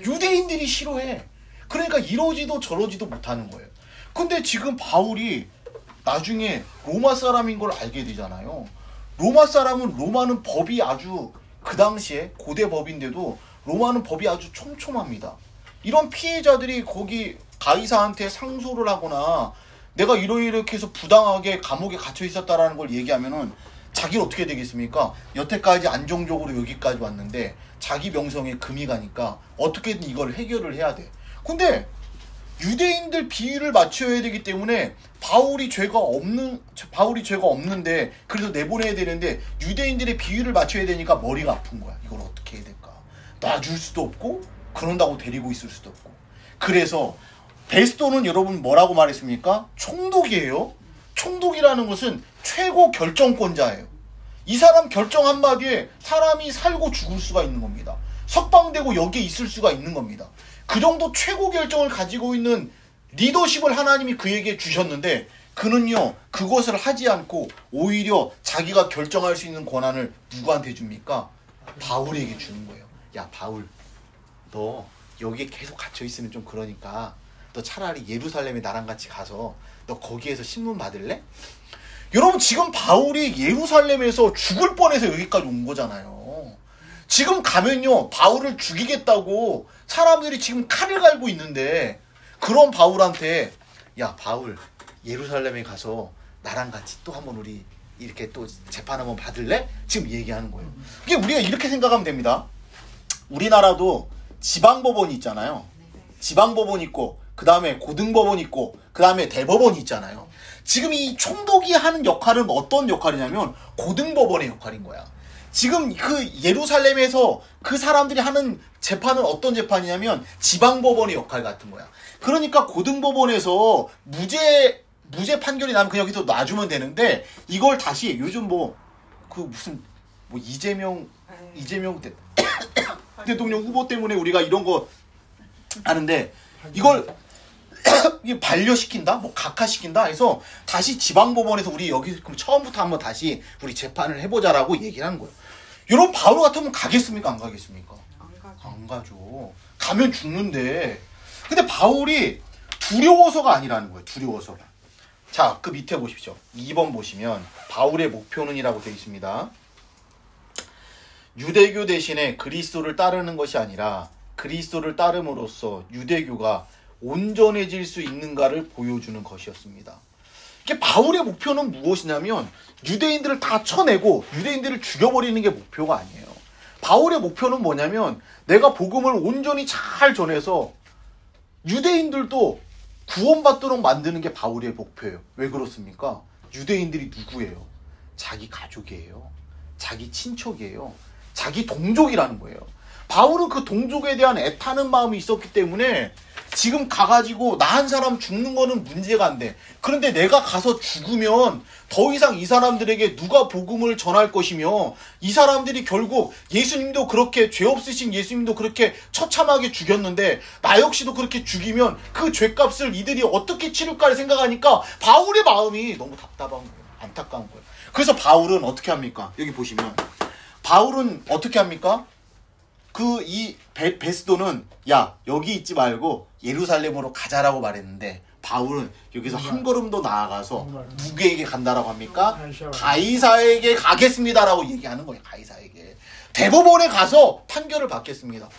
유대인들이 싫어해. 그러니까 이러지도 저러지도 못하는 거예요. 근데 지금 바울이 나중에 로마 사람인 걸 알게 되잖아요. 로마 사람은 로마는 법이 아주 그 당시에 고대 법인데도 로마는 법이 아주 촘촘합니다. 이런 피해자들이 거기 가이사한테 상소를 하거나 내가 이렇게 해서 부당하게 감옥에 갇혀 있었다라는 걸 얘기하면은 자기는 어떻게 되겠습니까? 여태까지 안정적으로 여기까지 왔는데 자기 명성에 금이 가니까 어떻게든 이걸 해결을 해야 돼. 근데 유대인들 비위를 맞춰야 되기 때문에 바울이 죄가 없는데 그래서 내보내야 되는데 유대인들의 비위를 맞춰야 되니까 머리가 아픈 거야. 이걸 어떻게 해야 될까? 놔줄 수도 없고 그런다고 데리고 있을 수도 없고. 그래서 베스도는 여러분 뭐라고 말했습니까? 총독이에요. 총독이라는 것은 최고 결정권자예요. 이 사람 결정 한마디에 사람이 살고 죽을 수가 있는 겁니다. 석방되고 여기에 있을 수가 있는 겁니다. 그 정도 최고 결정을 가지고 있는 리더십을 하나님이 그에게 주셨는데 그는요 그것을 하지 않고 오히려 자기가 결정할 수 있는 권한을 누구한테 줍니까? 바울에게 주는 거예요. 야 바울, 너 여기에 계속 갇혀 있으면 좀 그러니까 너 차라리 예루살렘에 나랑 같이 가서 너 거기에서 신문 받을래? 여러분 지금 바울이 예루살렘에서 죽을 뻔해서 여기까지 온 거잖아요. 지금 가면요 바울을 죽이겠다고 사람들이 지금 칼을 갈고 있는데 그런 바울한테 야 바울 예루살렘에 가서 나랑 같이 또 한번 우리 이렇게 또 재판 한번 받을래? 지금 얘기하는 거예요. 이게 우리가 이렇게 생각하면 됩니다. 우리나라도 지방법원이 있잖아요. 지방법원 있고 그 다음에 고등법원 있고 그 다음에 대법원이 있잖아요. 지금 이 총독이 하는 역할은 어떤 역할이냐면 고등법원의 역할인 거야. 지금 그 예루살렘에서 그 사람들이 하는 재판은 어떤 재판이냐면 지방법원의 역할 같은 거야. 그러니까 고등법원에서 무죄 판결이 나면 그냥 여기서 놔주면 되는데 이걸 다시 요즘 그 무슨 이재명 대통령 후보 때문에 우리가 이런 거 하는데 이걸 반려시킨다? 각하시킨다? 해서 다시 지방법원에서 우리 여기 그럼 처음부터 한번 다시 우리 재판을 해보자라고 얘기를 하는 거예요. 여러분 바울 같으면 가겠습니까? 안 가겠습니까? 안 가죠. 가면 죽는데. 근데 바울이 두려워서가 아니라는 거예요. 두려워서가. 자, 그 밑에 보십시오. 2번 보시면 바울의 목표는이라고 되어 있습니다. 유대교 대신에 그리스도를 따르는 것이 아니라 그리스도를 따름으로써 유대교가 온전해질 수 있는가를 보여주는 것이었습니다. 이게 바울의 목표는 무엇이냐면 유대인들을 다 쳐내고 유대인들을 죽여버리는 게 목표가 아니에요. 바울의 목표는 뭐냐면 내가 복음을 온전히 잘 전해서 유대인들도 구원받도록 만드는 게 바울의 목표예요. 왜 그렇습니까? 유대인들이 누구예요? 자기 가족이에요. 자기 친척이에요. 자기 동족이라는 거예요. 바울은 그 동족에 대한 애타는 마음이 있었기 때문에 지금 가가지고 나 한 사람 죽는 거는 문제가 안 돼. 그런데 내가 가서 죽으면 더 이상 이 사람들에게 누가 복음을 전할 것이며 이 사람들이 결국 예수님도 그렇게 죄 없으신 예수님도 그렇게 처참하게 죽였는데 나 역시도 그렇게 죽이면 그 죄값을 이들이 어떻게 치를까를 생각하니까 바울의 마음이 너무 답답한 거예요. 안타까운 거예요. 그래서 바울은 어떻게 합니까? 여기 보시면 바울은 어떻게 합니까? 이 베스도는 야 여기 있지 말고 예루살렘으로 가자라고 말했는데 바울은 여기서 한 걸음 더 나아가서 누구에게 간다라고 합니까? 가이사에게 가겠습니다라고 얘기하는 거예요. 가이사에게. 대법원에 가서 판결을 받겠습니다.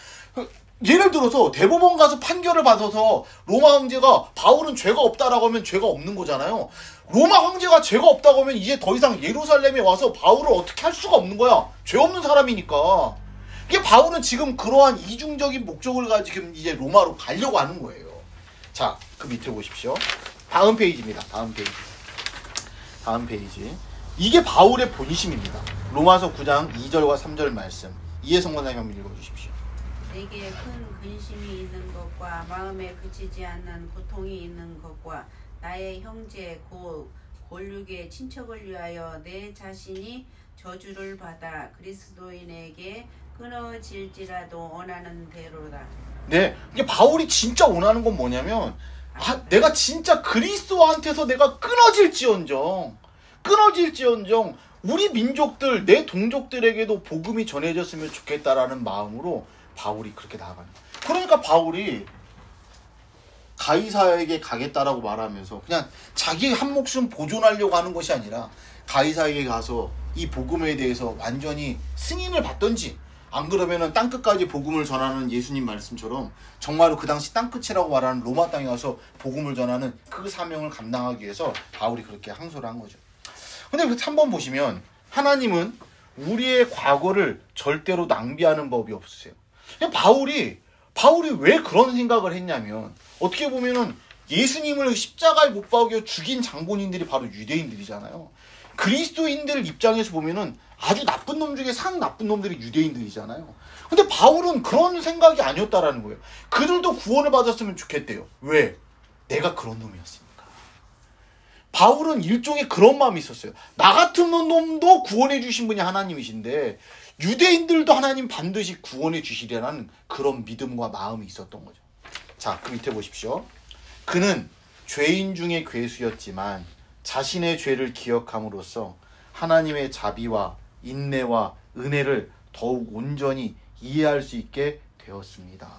예를 들어서 대법원 가서 판결을 받아서 로마 황제가 바울은 죄가 없다라고 하면 죄가 없는 거잖아요. 로마 황제가 죄가 없다고 하면 이제 더 이상 예루살렘에 와서 바울을 어떻게 할 수가 없는 거야. 죄 없는 사람이니까. 이게 바울은 지금 그러한 이중적인 목적을 가지고 지금 이제 로마로 가려고 하는 거예요. 자, 그 밑에 보십시오. 다음 페이지입니다. 다음 페이지. 이게 바울의 본심입니다. 로마서 9장 2절과 3절 말씀. 이해성 권사님 한번 읽어주십시오. 내게 큰 근심이 있는 것과 마음에 그치지 않는 고통이 있는 것과 나의 형제 곧 골육의 친척을 위하여 내 자신이 저주를 받아 그리스도인에게 끊어질지라도 원하는 대로다. 네, 이게 바울이 진짜 원하는 건 뭐냐면 내가 진짜 그리스도한테서 내가 끊어질지언정 우리 민족들 내 동족들에게도 복음이 전해졌으면 좋겠다라는 마음으로 바울이 그렇게 나아가는 거예요. 그러니까 바울이 가이사에게 가겠다라고 말하면서 그냥 자기 한 목숨 보존하려고 하는 것이 아니라 가이사에게 가서 이 복음에 대해서 완전히 승인을 받던지 안 그러면은 땅끝까지 복음을 전하는 예수님 말씀처럼 정말로 그 당시 땅끝이라고 말하는 로마 땅에 가서 복음을 전하는 그 사명을 감당하기 위해서 바울이 그렇게 항소를 한 거죠. 근데 3번 보시면 하나님은 우리의 과거를 절대로 낭비하는 법이 없으세요. 바울이 왜 그런 생각을 했냐면 어떻게 보면은 예수님을 십자가에 못 박여 죽인 장본인들이 바로 유대인들이잖아요. 그리스도인들 입장에서 보면은 아주 나쁜 놈 중에 상 나쁜 놈들이 유대인들이잖아요. 근데 바울은 그런 생각이 아니었다라는 거예요. 그들도 구원을 받았으면 좋겠대요. 왜? 내가 그런 놈이었으니까. 바울은 일종의 그런 마음이 있었어요. 나 같은 놈도 구원해 주신 분이 하나님이신데 유대인들도 하나님 반드시 구원해 주시리라는 그런 믿음과 마음이 있었던 거죠. 자, 그 밑에 보십시오. 그는 죄인 중에 괴수였지만 자신의 죄를 기억함으로써 하나님의 자비와 인내와 은혜를 더욱 온전히 이해할 수 있게 되었습니다.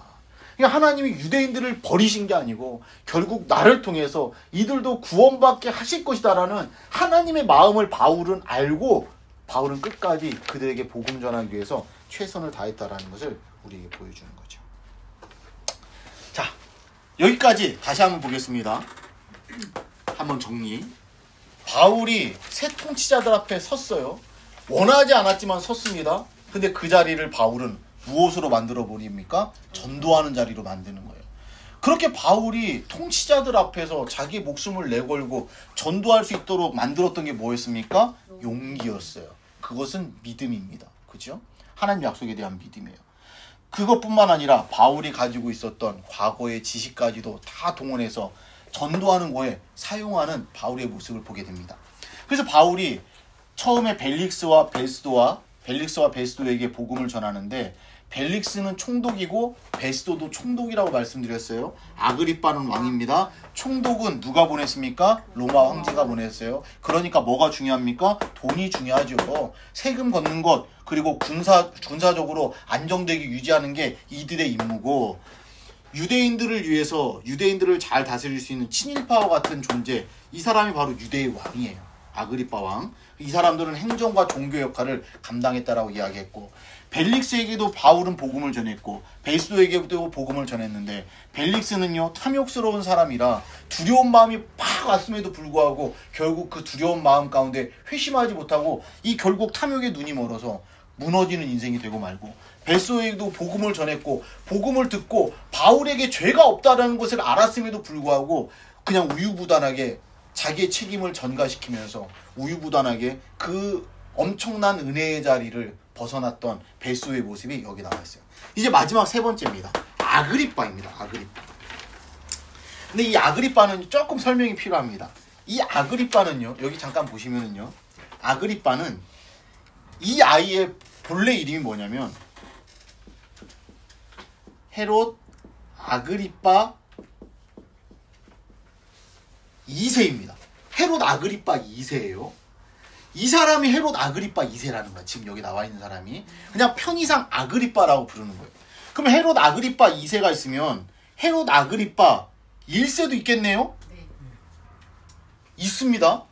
그러니까 하나님이 유대인들을 버리신 게 아니고 결국 나를 통해서 이들도 구원받게 하실 것이다라는 하나님의 마음을 바울은 알고 바울은 끝까지 그들에게 복음 전하기 위해서 최선을 다했다라는 것을 우리에게 보여주는 거죠. 자, 여기까지 다시 한번 보겠습니다. 한번 정리. 바울이 새 통치자들 앞에 섰어요. 원하지 않았지만 섰습니다. 근데 그 자리를 바울은 무엇으로 만들어 버립니까? 전도하는 자리로 만드는 거예요. 그렇게 바울이 통치자들 앞에서 자기 목숨을 내걸고 전도할 수 있도록 만들었던 게 뭐였습니까? 용기였어요. 그것은 믿음입니다. 그죠? 하나님 약속에 대한 믿음이에요. 그것뿐만 아니라 바울이 가지고 있었던 과거의 지식까지도 다 동원해서 전도하는 거에 사용하는 바울의 모습을 보게 됩니다. 그래서 바울이 처음에 벨릭스와 베스도에게 복음을 전하는데 벨릭스는 총독이고 베스도도 총독이라고 말씀드렸어요. 아그리빠는 왕입니다. 총독은 누가 보냈습니까? 로마 황제가 보냈어요. 그러니까 뭐가 중요합니까? 돈이 중요하죠. 세금 걷는 것, 그리고 군사적으로 안정되게 유지하는 게 이들의 임무고, 유대인들을 위해서 유대인들을 잘 다스릴 수 있는 친일파와 같은 존재, 이 사람이 바로 유대의 왕이에요. 아그리빠 왕. 이 사람들은 행정과 종교 역할을 감당했다라고 이야기했고, 벨릭스에게도 바울은 복음을 전했고 베스도에게도 복음을 전했는데, 벨릭스는요 탐욕스러운 사람이라 두려운 마음이 팍 왔음에도 불구하고 결국 그 두려운 마음 가운데 회심하지 못하고 이 결국 탐욕에 눈이 멀어서 무너지는 인생이 되고 말고, 베스도에게도 복음을 전했고 복음을 듣고 바울에게 죄가 없다는 것을 알았음에도 불구하고 그냥 우유부단하게 자기의 책임을 전가시키면서 우유부단하게 그 엄청난 은혜의 자리를 벗어났던 베스도의 모습이 여기 나와 있어요. 이제 마지막 세 번째입니다. 아그리빠입니다. 아그리빠. 근데 이 아그리빠는 조금 설명이 필요합니다. 이 아그리빠는요, 여기 잠깐 보시면은요, 아그리빠는 이 아이의 본래 이름이 뭐냐면 헤롯 아그리빠 2세입니다. 헤롯 아그리빠 2세예요. 이 사람이 헤롯 아그리빠 2세라는 거야. 지금 여기 나와 있는 사람이. 그냥 편의상 아그리빠라고 부르는 거예요. 그럼 헤롯 아그리빠 2세가 있으면 헤롯 아그리빠 1세도 있겠네요? 네. 있습니다.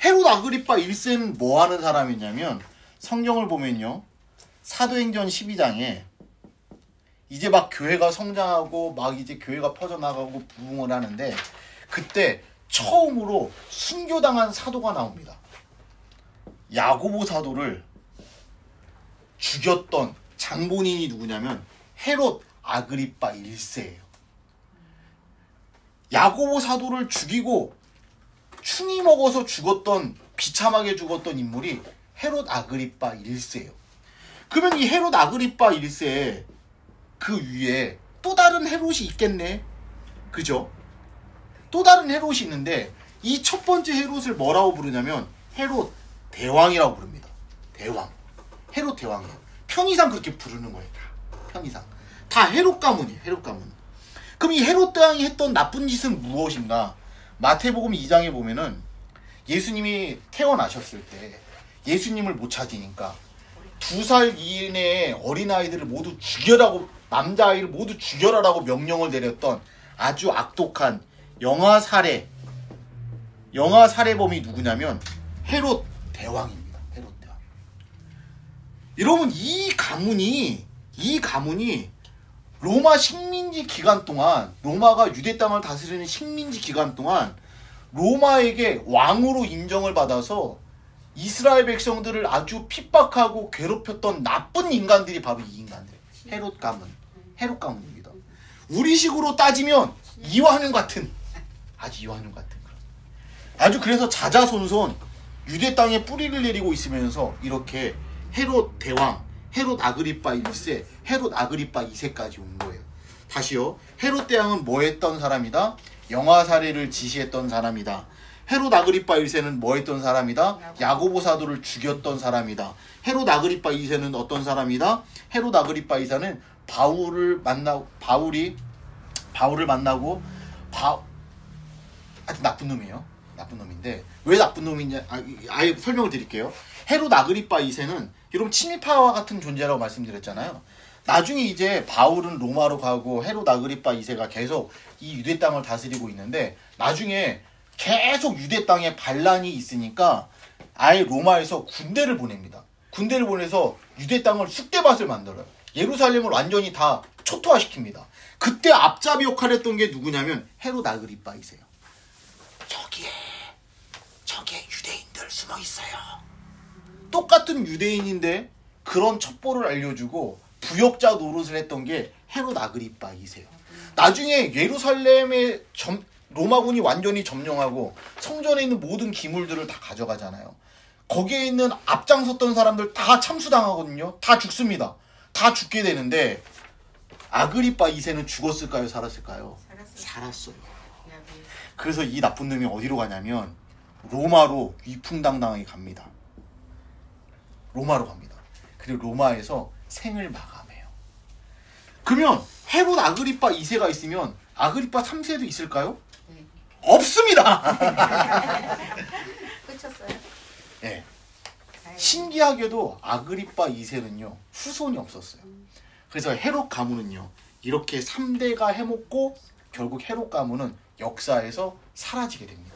헤롯 아그리빠 1세는 뭐 하는 사람이냐면, 성경을 보면요, 사도행전 12장에 이제 막 교회가 성장하고 막 이제 교회가 퍼져나가고 부흥을 하는데, 그때 처음으로 순교당한 사도가 나옵니다. 야고보 사도를 죽였던 장본인이 누구냐면 헤롯 아그리빠 1세예요. 야고보 사도를 죽이고 충이 먹어서 죽었던, 비참하게 죽었던 인물이 헤롯 아그리빠 1세예요. 그러면 이 헤롯 아그리빠 1세 그 위에 또 다른 헤롯이 있겠네. 그죠? 또 다른 헤롯이 있는데, 이 첫 번째 헤롯을 뭐라고 부르냐면 헤롯 대왕이라고 부릅니다. 대왕. 헤롯 대왕이에요. 편의상 그렇게 부르는 거예요. 다. 편의상. 다 헤롯 가문이에요. 헤롯 가문. 그럼 이 헤롯 대왕이 했던 나쁜 짓은 무엇인가? 마태복음 2장에 보면은 예수님이 태어나셨을 때 예수님을 못 찾으니까 2살 이내의 어린아이들을 모두 죽여라고, 남자아이를 모두 죽여라라고 명령을 내렸던 아주 악독한 영아 살해범이 누구냐면 헤롯 대왕입니다. 헤롯 대왕. 여러분, 이 가문이 로마 식민지 기간 동안, 로마가 유대 땅을 다스리는 식민지 기간 동안 로마에게 왕으로 인정을 받아서 이스라엘 백성들을 아주 핍박하고 괴롭혔던 나쁜 인간들이 바로 이 인간들이에요. 헤롯 가문입니다. 우리식으로 따지면 이완용 같은, 아주 이완용 같은 그런. 아주 그래서 자자손손 유대 땅에 뿌리를 내리고 있으면서 이렇게 헤롯 대왕, 헤롯 아그리빠 1세, 헤롯 아그리빠 2세까지 온 거예요. 다시요. 헤롯 대왕은 뭐 했던 사람이다? 영아 살해를 지시했던 사람이다. 헤롯 아그리파 1세는 뭐 했던 사람이다? 야고보 사도를 죽였던 사람이다. 헤롯 아그리파 2세는 어떤 사람이다? 헤롯 아그리파 2세는 바울을 만나고 하여튼 나쁜 놈이에요. 나쁜 놈인데 왜 나쁜 놈이냐? 아예 설명을 드릴게요. 헤롯 아그리파 2세는 여러분 친일파와 같은 존재라고 말씀드렸잖아요. 나중에 이제 바울은 로마로 가고 헤롯 아그리파 2세가 계속 이 유대 땅을 다스리고 있는데 나중에 계속 유대 땅에 반란이 있으니까 아예 로마에서 군대를 보냅니다. 군대를 보내서 유대 땅을 쑥대밭을 만들어요. 예루살렘을 완전히 다 초토화시킵니다. 그때 앞잡이 역할을 했던 게 누구냐면 헤롯 아그리파 2세예요. 저기에 유대인들 숨어 있어요. 똑같은 유대인인데 그런 첩보를 알려주고 부역자 노릇을 했던 게 헤롯 아그리파 2세예요. 나중에 예루살렘의 로마군이 완전히 점령하고 성전에 있는 모든 기물들을 다 가져가잖아요. 거기에 있는 앞장섰던 사람들 다 참수당하거든요. 다 죽습니다. 다 죽게 되는데 아그리파 2세는 죽었을까요? 살았을까요? 살았어요. 그래서 이 나쁜 놈이 어디로 가냐면 로마로 위풍당당하게 갑니다. 로마로 갑니다. 그리고 로마에서 생을 마감해요. 그러면 헤롯 아그리파 2세가 있으면 아그리파 3세도 있을까요? 네. 없습니다. 끝쳤어요? 네. 신기하게도 아그리파 2세는요 후손이 없었어요. 그래서 헤롯 가문은요 이렇게 3대가 해먹고 결국 헤롯 가문은 역사에서 사라지게 됩니다.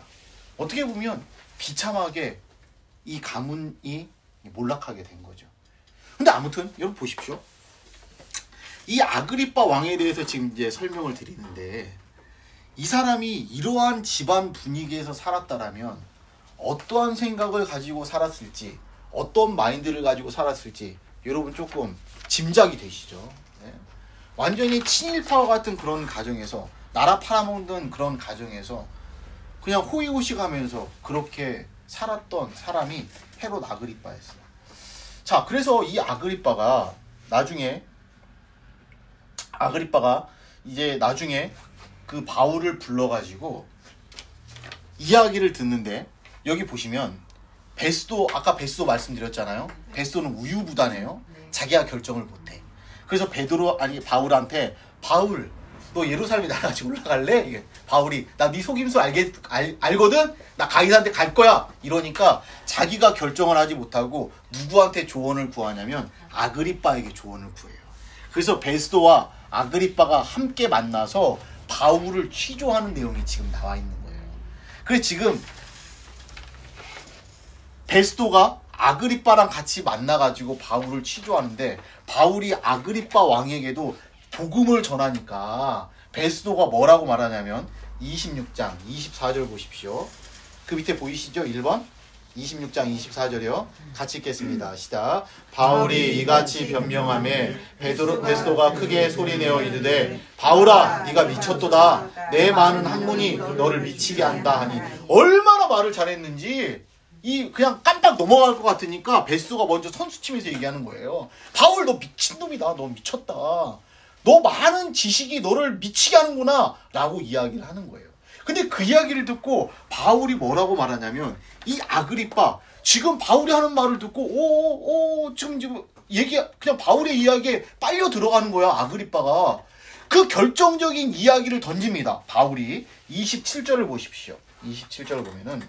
어떻게 보면 비참하게 이 가문이 몰락하게 된 거죠. 근데 아무튼 여러분 보십시오. 이 아그리파 왕에 대해서 지금 이제 설명을 드리는데 이 사람이 이러한 집안 분위기에서 살았다라면 어떠한 생각을 가지고 살았을지 어떤 마인드를 가지고 살았을지 여러분 조금 짐작이 되시죠. 네. 완전히 친일파와 같은 그런 가정에서 나라 팔아먹는 그런 가정에서 그냥 호의호식하면서 그렇게 살았던 사람이 헤롯 아그리파였어요. 자, 그래서 이 아그리파가 이제 나중에 그 바울을 불러가지고 이야기를 듣는데 여기 보시면 아까 베스도 말씀드렸잖아요. 베스도는 우유부단해요. 자기가 결정을 못해. 그래서 바울한테 바울 너 예루살렘에 나 같이 올라갈래? 이게 바울이 나 네 속임수 알거든? 나 가이사한테 갈 거야. 이러니까 자기가 결정을 하지 못하고 누구한테 조언을 구하냐면 아그리파에게 조언을 구해요. 그래서 베스도와 아그리파가 함께 만나서 바울을 취조하는 내용이 지금 나와 있는 거예요. 그래서 지금 베스도가 아그리파랑 같이 만나가지고 바울을 취조하는데 바울이 아그리파 왕에게도 복음을 전하니까 베스도가 뭐라고 말하냐면 26장 24절 보십시오. 그 밑에 보이시죠? 1번 26장 24절이요. 같이 읽겠습니다. 시작. 바울이 이같이 변명하매 베스도가 크게 소리내어 이르되 바울아 네가 미쳤도다. 내 많은 학문이 너를 미치게 한다 하니 얼마나 말을 잘했는지 그냥 깜빡 넘어갈 것 같으니까 베스도가 먼저 선수치면서 얘기하는 거예요. 바울 너 미친놈이다. 너 미쳤다. 너 많은 지식이 너를 미치게 하는구나 라고 이야기를 하는 거예요. 근데 그 이야기를 듣고 바울이 뭐라고 말하냐면 이 아그리파 지금 바울이 하는 말을 듣고 지금 그냥 바울의 이야기에 빨려 들어가는 거야. 아그리파가 그 결정적인 이야기를 던집니다. 바울이 27절을 보십시오. 27절을 보면은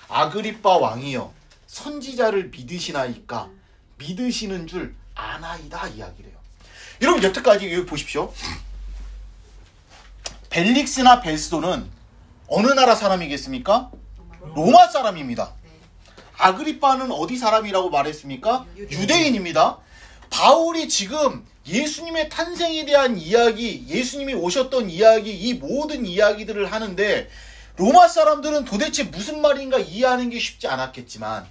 아그리파 왕이여 선지자를 믿으시나이까 믿으시는 줄 아나이다 이야기를 해요. 여러분 여태까지 여기 보십시오. 벨릭스나 베스도는 어느 나라 사람이겠습니까? 로마 사람입니다. 아그리파는 어디 사람이라고 말했습니까? 유대인입니다. 바울이 지금 예수님의 탄생에 대한 이야기, 예수님이 오셨던 이야기, 이 모든 이야기들을 하는데 로마 사람들은 도대체 무슨 말인가 이해하는 게 쉽지 않았겠지만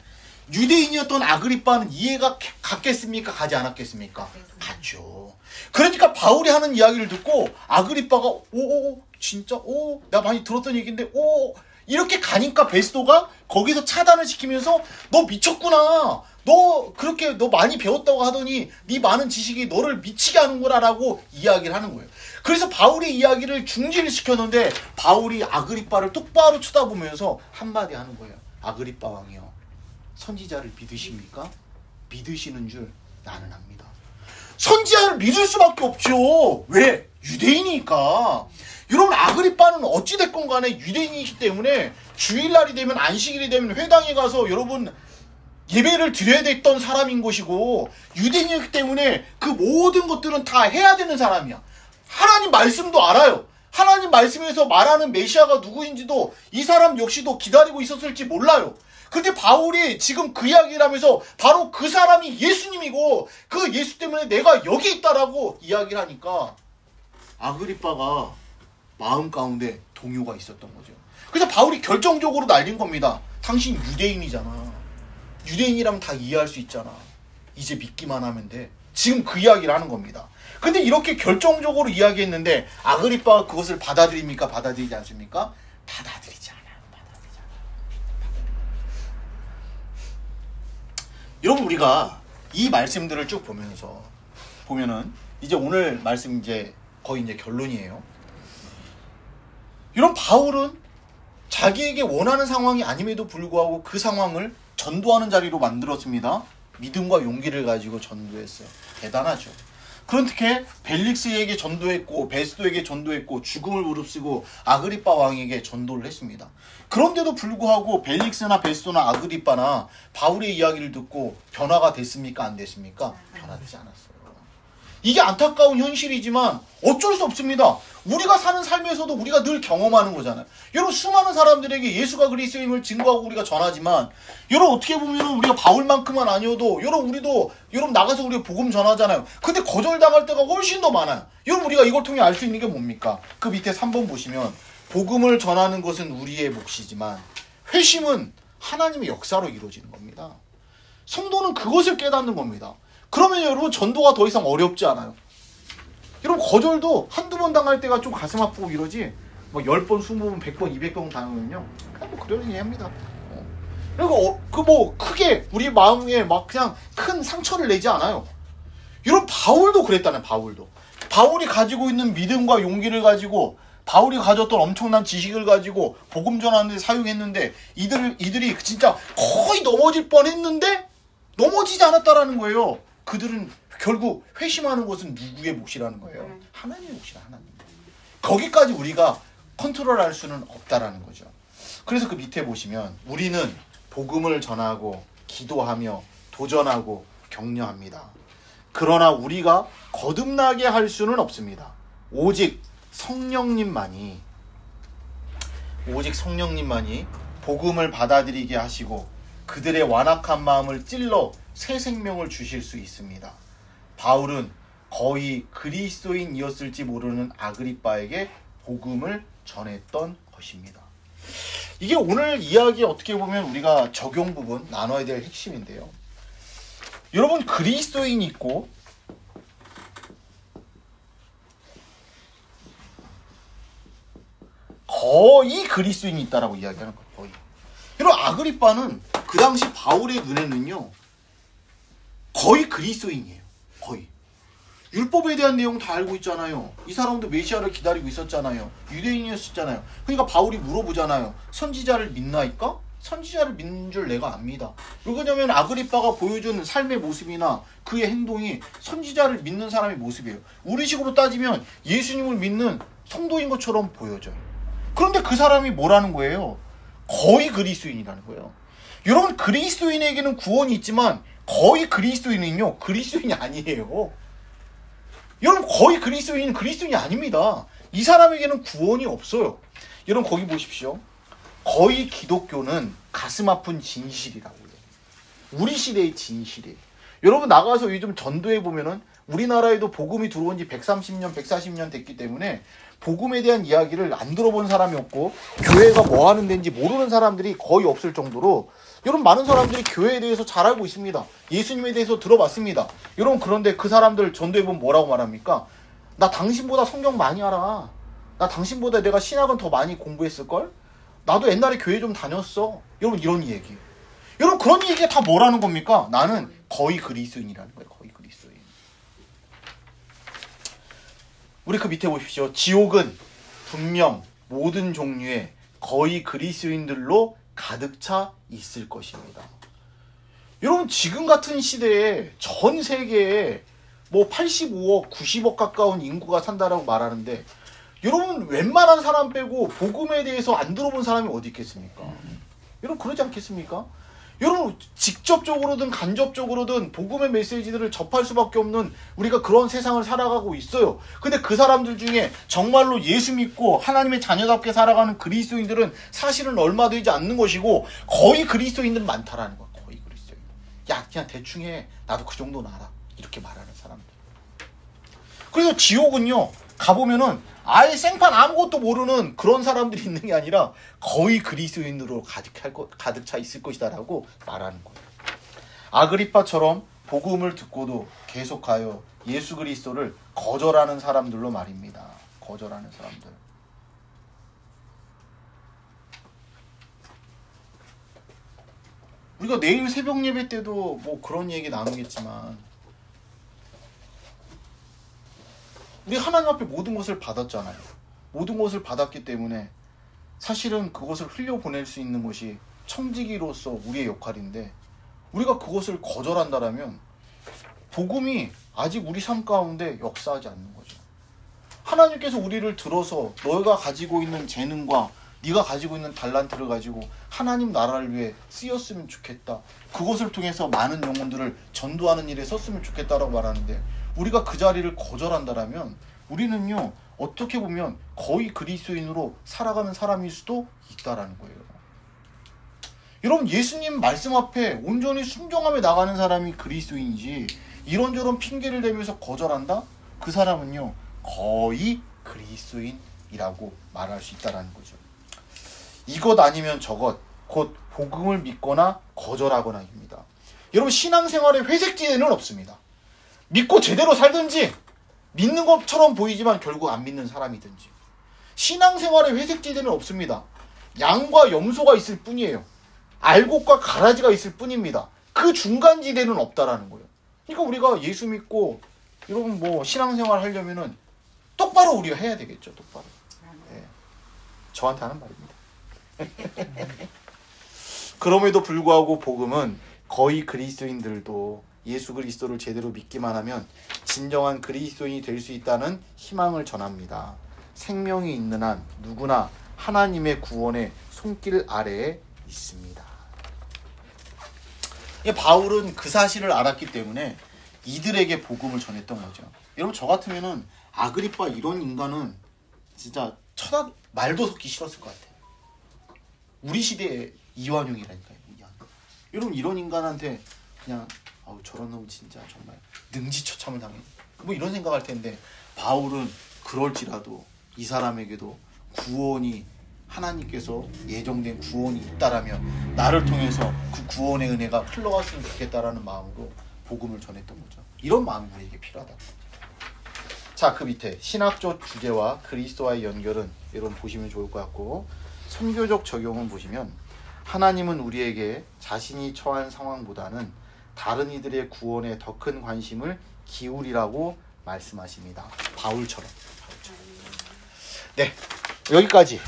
유대인이었던 아그리파는 이해가 갔겠습니까? 가지 않았겠습니까? 갔죠. 그러니까 바울이 하는 이야기를 듣고 아그리파가 진짜 나 많이 들었던 얘기인데 이렇게 가니까 베스도가 거기서 차단을 시키면서 너 미쳤구나. 너 많이 배웠다고 하더니 네 많은 지식이 너를 미치게 하는구나 라고 이야기를 하는 거예요. 그래서 바울의 이야기를 중지를 시켰는데 바울이 아그리빠를 똑바로 쳐다보면서 한마디 하는 거예요. 아그리빠 왕이요, 선지자를 믿으십니까? 믿으시는 줄 나는 압니다. 선지자를 믿을 수밖에 없죠. 왜? 유대인이니까. 여러분, 아그리빠는 어찌됐건 간에 유대인이기 때문에 주일날이 되면, 안식일이 되면 회당에 가서 여러분 예배를 드려야 됐던 사람인 것이고, 유대인이기 때문에 그 모든 것들은 다 해야 되는 사람이야. 하나님 말씀도 알아요. 하나님 말씀에서 말하는 메시아가 누구인지도 이 사람 역시도 기다리고 있었을지 몰라요. 근데 바울이 지금 그 이야기를 하면서 바로 그 사람이 예수님이고 그 예수 때문에 내가 여기 있다라고 이야기를 하니까 아그리빠가 마음 가운데 동요가 있었던 거죠. 그래서 바울이 결정적으로 날린 겁니다. 당신 유대인이잖아. 유대인이라면 다 이해할 수 있잖아. 이제 믿기만 하면 돼. 지금 그 이야기를 하는 겁니다. 근데 이렇게 결정적으로 이야기했는데 아그리빠가 그것을 받아들입니까? 받아들이지 않습니까? 받아들이지 않아요. 여러분, 우리가 이 말씀들을 쭉 보면은 이제 오늘 말씀 이제 거의 이제 결론이에요. 이런 바울은 자기에게 원하는 상황이 아님에도 불구하고 그 상황을 전도하는 자리로 만들었습니다. 믿음과 용기를 가지고 전도했어요. 대단하죠. 그렇게 벨릭스에게 전도했고 베스도에게 전도했고 죽음을 무릅쓰고 아그리빠 왕에게 전도를 했습니다. 그런데도 불구하고 벨릭스나 베스도나 아그리빠나 바울의 이야기를 듣고 변화가 됐습니까? 안 됐습니까? 변화되지 않았어요. 이게 안타까운 현실이지만 어쩔 수 없습니다. 우리가 사는 삶에서도 우리가 늘 경험하는 거잖아요. 여러분, 수많은 사람들에게 예수가 그리스도임을 증거하고 우리가 전하지만 여러분, 어떻게 보면 우리가 바울만큼은 아니어도 여러분 나가서 우리가 복음 전하잖아요. 근데 거절당할 때가 훨씬 더 많아요. 여러분, 우리가 이걸 통해 알 수 있는 게 뭡니까? 그 밑에 3번 보시면 복음을 전하는 것은 우리의 몫이지만 회심은 하나님의 역사로 이루어지는 겁니다. 성도는 그것을 깨닫는 겁니다. 그러면 여러분, 전도가 더 이상 어렵지 않아요. 여러분, 거절도 한두 번 당할 때가 좀 가슴 아프고 이러지, 뭐 10번, 20번, 100번, 200번 당하면요, 뭐 그러는 게 합니다. 그리고 크게 우리 마음에 막 그냥 큰 상처를 내지 않아요. 여러분, 바울도 그랬다는. 바울이 가지고 있는 믿음과 용기를 가지고, 바울이 가졌던 엄청난 지식을 가지고 복음 전하는데 사용했는데 이들이 진짜 거의 넘어질 뻔했는데 넘어지지 않았다라는 거예요. 그들은 결국 회심하는 것은 누구의 몫이라는 거예요? 하나님의 몫이라. 하나님. 거기까지 우리가 컨트롤할 수는 없다라는 거죠. 그래서 그 밑에 보시면 우리는 복음을 전하고 기도하며 도전하고 격려합니다. 그러나 우리가 거듭나게 할 수는 없습니다. 오직 성령님만이 복음을 받아들이게 하시고 그들의 완악한 마음을 찔러 새 생명을 주실 수 있습니다. 바울은 거의 그리스도인이었을지 모르는 아그리빠에게 복음을 전했던 것입니다. 이게 오늘 이야기 어떻게 보면 우리가 적용 부분 나눠야 될 핵심인데요. 여러분, 그리스도인이 있고 거의 그리스도인이 있다라고 이야기하는 거예요. 거의. 여러분, 아그리빠는 그 당시 바울의 눈에는요, 거의 그리스도인이에요. 거의. 율법에 대한 내용 다 알고 있잖아요. 이 사람도 메시아를 기다리고 있었잖아요. 유대인이었잖아요. 그러니까 바울이 물어보잖아요. 선지자를 믿나이까? 선지자를 믿는 줄 내가 압니다. 왜냐면 아그리빠가 보여준 삶의 모습이나 그의 행동이 선지자를 믿는 사람의 모습이에요. 우리식으로 따지면 예수님을 믿는 성도인 것처럼 보여져요. 그런데 그 사람이 뭐라는 거예요? 거의 그리스도인이라는 거예요. 여러분, 그리스도인에게는 구원이 있지만 거의 그리스도인은요, 그리스도인이 아니에요. 여러분, 거의 그리스도인이 아닙니다. 이 사람에게는 구원이 없어요. 여러분, 거기 보십시오. 거의 기독교는 가슴 아픈 진실이라고 해요. 우리 시대의 진실이에요. 여러분, 나가서 요즘 전도해 보면은 우리나라에도 복음이 들어온 지 130년, 140년 됐기 때문에 복음에 대한 이야기를 안 들어본 사람이 없고 교회가 뭐 하는 데인지 모르는 사람들이 거의 없을 정도로 여러분, 많은 사람들이 교회에 대해서 잘 알고 있습니다. 예수님에 대해서 들어봤습니다. 여러분, 그런데 그 사람들 전도해보면 뭐라고 말합니까? 나 당신보다 성경 많이 알아. 나 당신보다 내가 신학은 더 많이 공부했을걸? 나도 옛날에 교회 좀 다녔어. 여러분, 이런 얘기. 여러분, 그런 얘기가 다 뭐라는 겁니까? 나는 거의 그리스도인이라는 거예요. 거의 그리스도인. 우리 그 밑에 보십시오. 지옥은 분명 모든 종류의 거의 그리스도인들로 가득 차 있을 것입니다. 여러분 지금 같은 시대에 전 세계에 뭐 85억, 90억 가까운 인구가 산다라고 말하는데 여러분 웬만한 사람 빼고 복음에 대해서 안 들어본 사람이 어디 있겠습니까? 여러분 그러지 않겠습니까? 여러분 직접적으로든 간접적으로든 복음의 메시지들을 접할 수밖에 없는 우리가 그런 세상을 살아가고 있어요. 근데 그 사람들 중에 정말로 예수 믿고 하나님의 자녀답게 살아가는 그리스도인들은 사실은 얼마 되지 않는 것이고 거의 그리스도인들은 많다라는 거야. 거의 그리스도인. 야 그냥 대충 해. 나도 그 정도는 알아. 이렇게 말하는 사람들. 그래서 지옥은요 가보면은 아예 생판 아무것도 모르는 그런 사람들이 있는 게 아니라 거의 그리스도인으로 가득 차 있을 것이다라고 말하는 거예요. 아그리빠처럼 복음을 듣고도 계속하여 예수 그리스도를 거절하는 사람들로 말입니다. 거절하는 사람들. 우리가 내일 새벽 예배 때도 뭐 그런 얘기 나누겠지만 우리 하나님 앞에 모든 것을 받았잖아요. 모든 것을 받았기 때문에 사실은 그것을 흘려보낼 수 있는 것이 청지기로서 우리의 역할인데 우리가 그것을 거절한다라면 복음이 아직 우리 삶 가운데 역사하지 않는 거죠. 하나님께서 우리를 들어서 너희가 가지고 있는 재능과 네가 가지고 있는 달란트를 가지고 하나님 나라를 위해 쓰였으면 좋겠다. 그것을 통해서 많은 영혼들을 전도하는 일에 썼으면 좋겠다라고 말하는데 우리가 그 자리를 거절한다라면 우리는요 어떻게 보면 거의 그리스도인으로 살아가는 사람일 수도 있다라는 거예요. 여러분 예수님 말씀 앞에 온전히 순종하며 나가는 사람이 그리스도인이지 이런저런 핑계를 대면서 거절한다? 그 사람은요 거의 그리스도인이라고 말할 수 있다라는 거죠. 이것 아니면 저것 곧 복음을 믿거나 거절하거나입니다. 여러분 신앙생활에 회색지대는 없습니다. 믿고 제대로 살든지 믿는 것처럼 보이지만 결국 안 믿는 사람이든지 신앙생활에 회색지대는 없습니다. 양과 염소가 있을 뿐이에요. 알곡과 가라지가 있을 뿐입니다. 그 중간지대는 없다라는 거예요. 그러니까 우리가 예수 믿고 여러분 뭐 신앙생활 하려면은 똑바로 우리가 해야 되겠죠. 똑바로. 네. 저한테 하는 말입니다. 그럼에도 불구하고 복음은 거의 그리스도인들도 예수 그리스도를 제대로 믿기만 하면 진정한 그리스도인이 될 수 있다는 희망을 전합니다. 생명이 있는 한 누구나 하나님의 구원의 손길 아래에 있습니다. 바울은 그 사실을 알았기 때문에 이들에게 복음을 전했던 거죠. 여러분 저 같으면은 아그리빠 이런 인간은 진짜 말도 섞기 싫었을 것 같아요. 우리 시대의 이완용이라니까요. 여러분 이런 인간한테 그냥 저런 놈 진짜 정말 능지처참을 당해. 뭐 이런 생각할 텐데 바울은 그럴지라도 이 사람에게도 구원이 하나님께서 예정된 구원이 있다라면 나를 통해서 그 구원의 은혜가 흘러갔으면 좋겠다라는 마음으로 복음을 전했던 거죠. 이런 마음이 우리에게 필요하다. 자, 그 밑에 신학적 주제와 그리스도와의 연결은 여러분 보시면 좋을 것 같고 선교적 적용은 보시면 하나님은 우리에게 자신이 처한 상황보다는 다른 이들의 구원에 더 큰 관심을 기울이라고 말씀하십니다. 바울처럼. 네, 여기까지.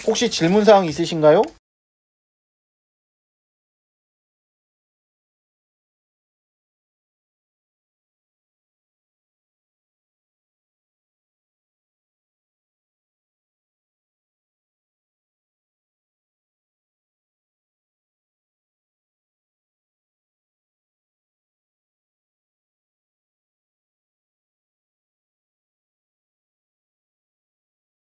혹시 질문사항 있으신가요?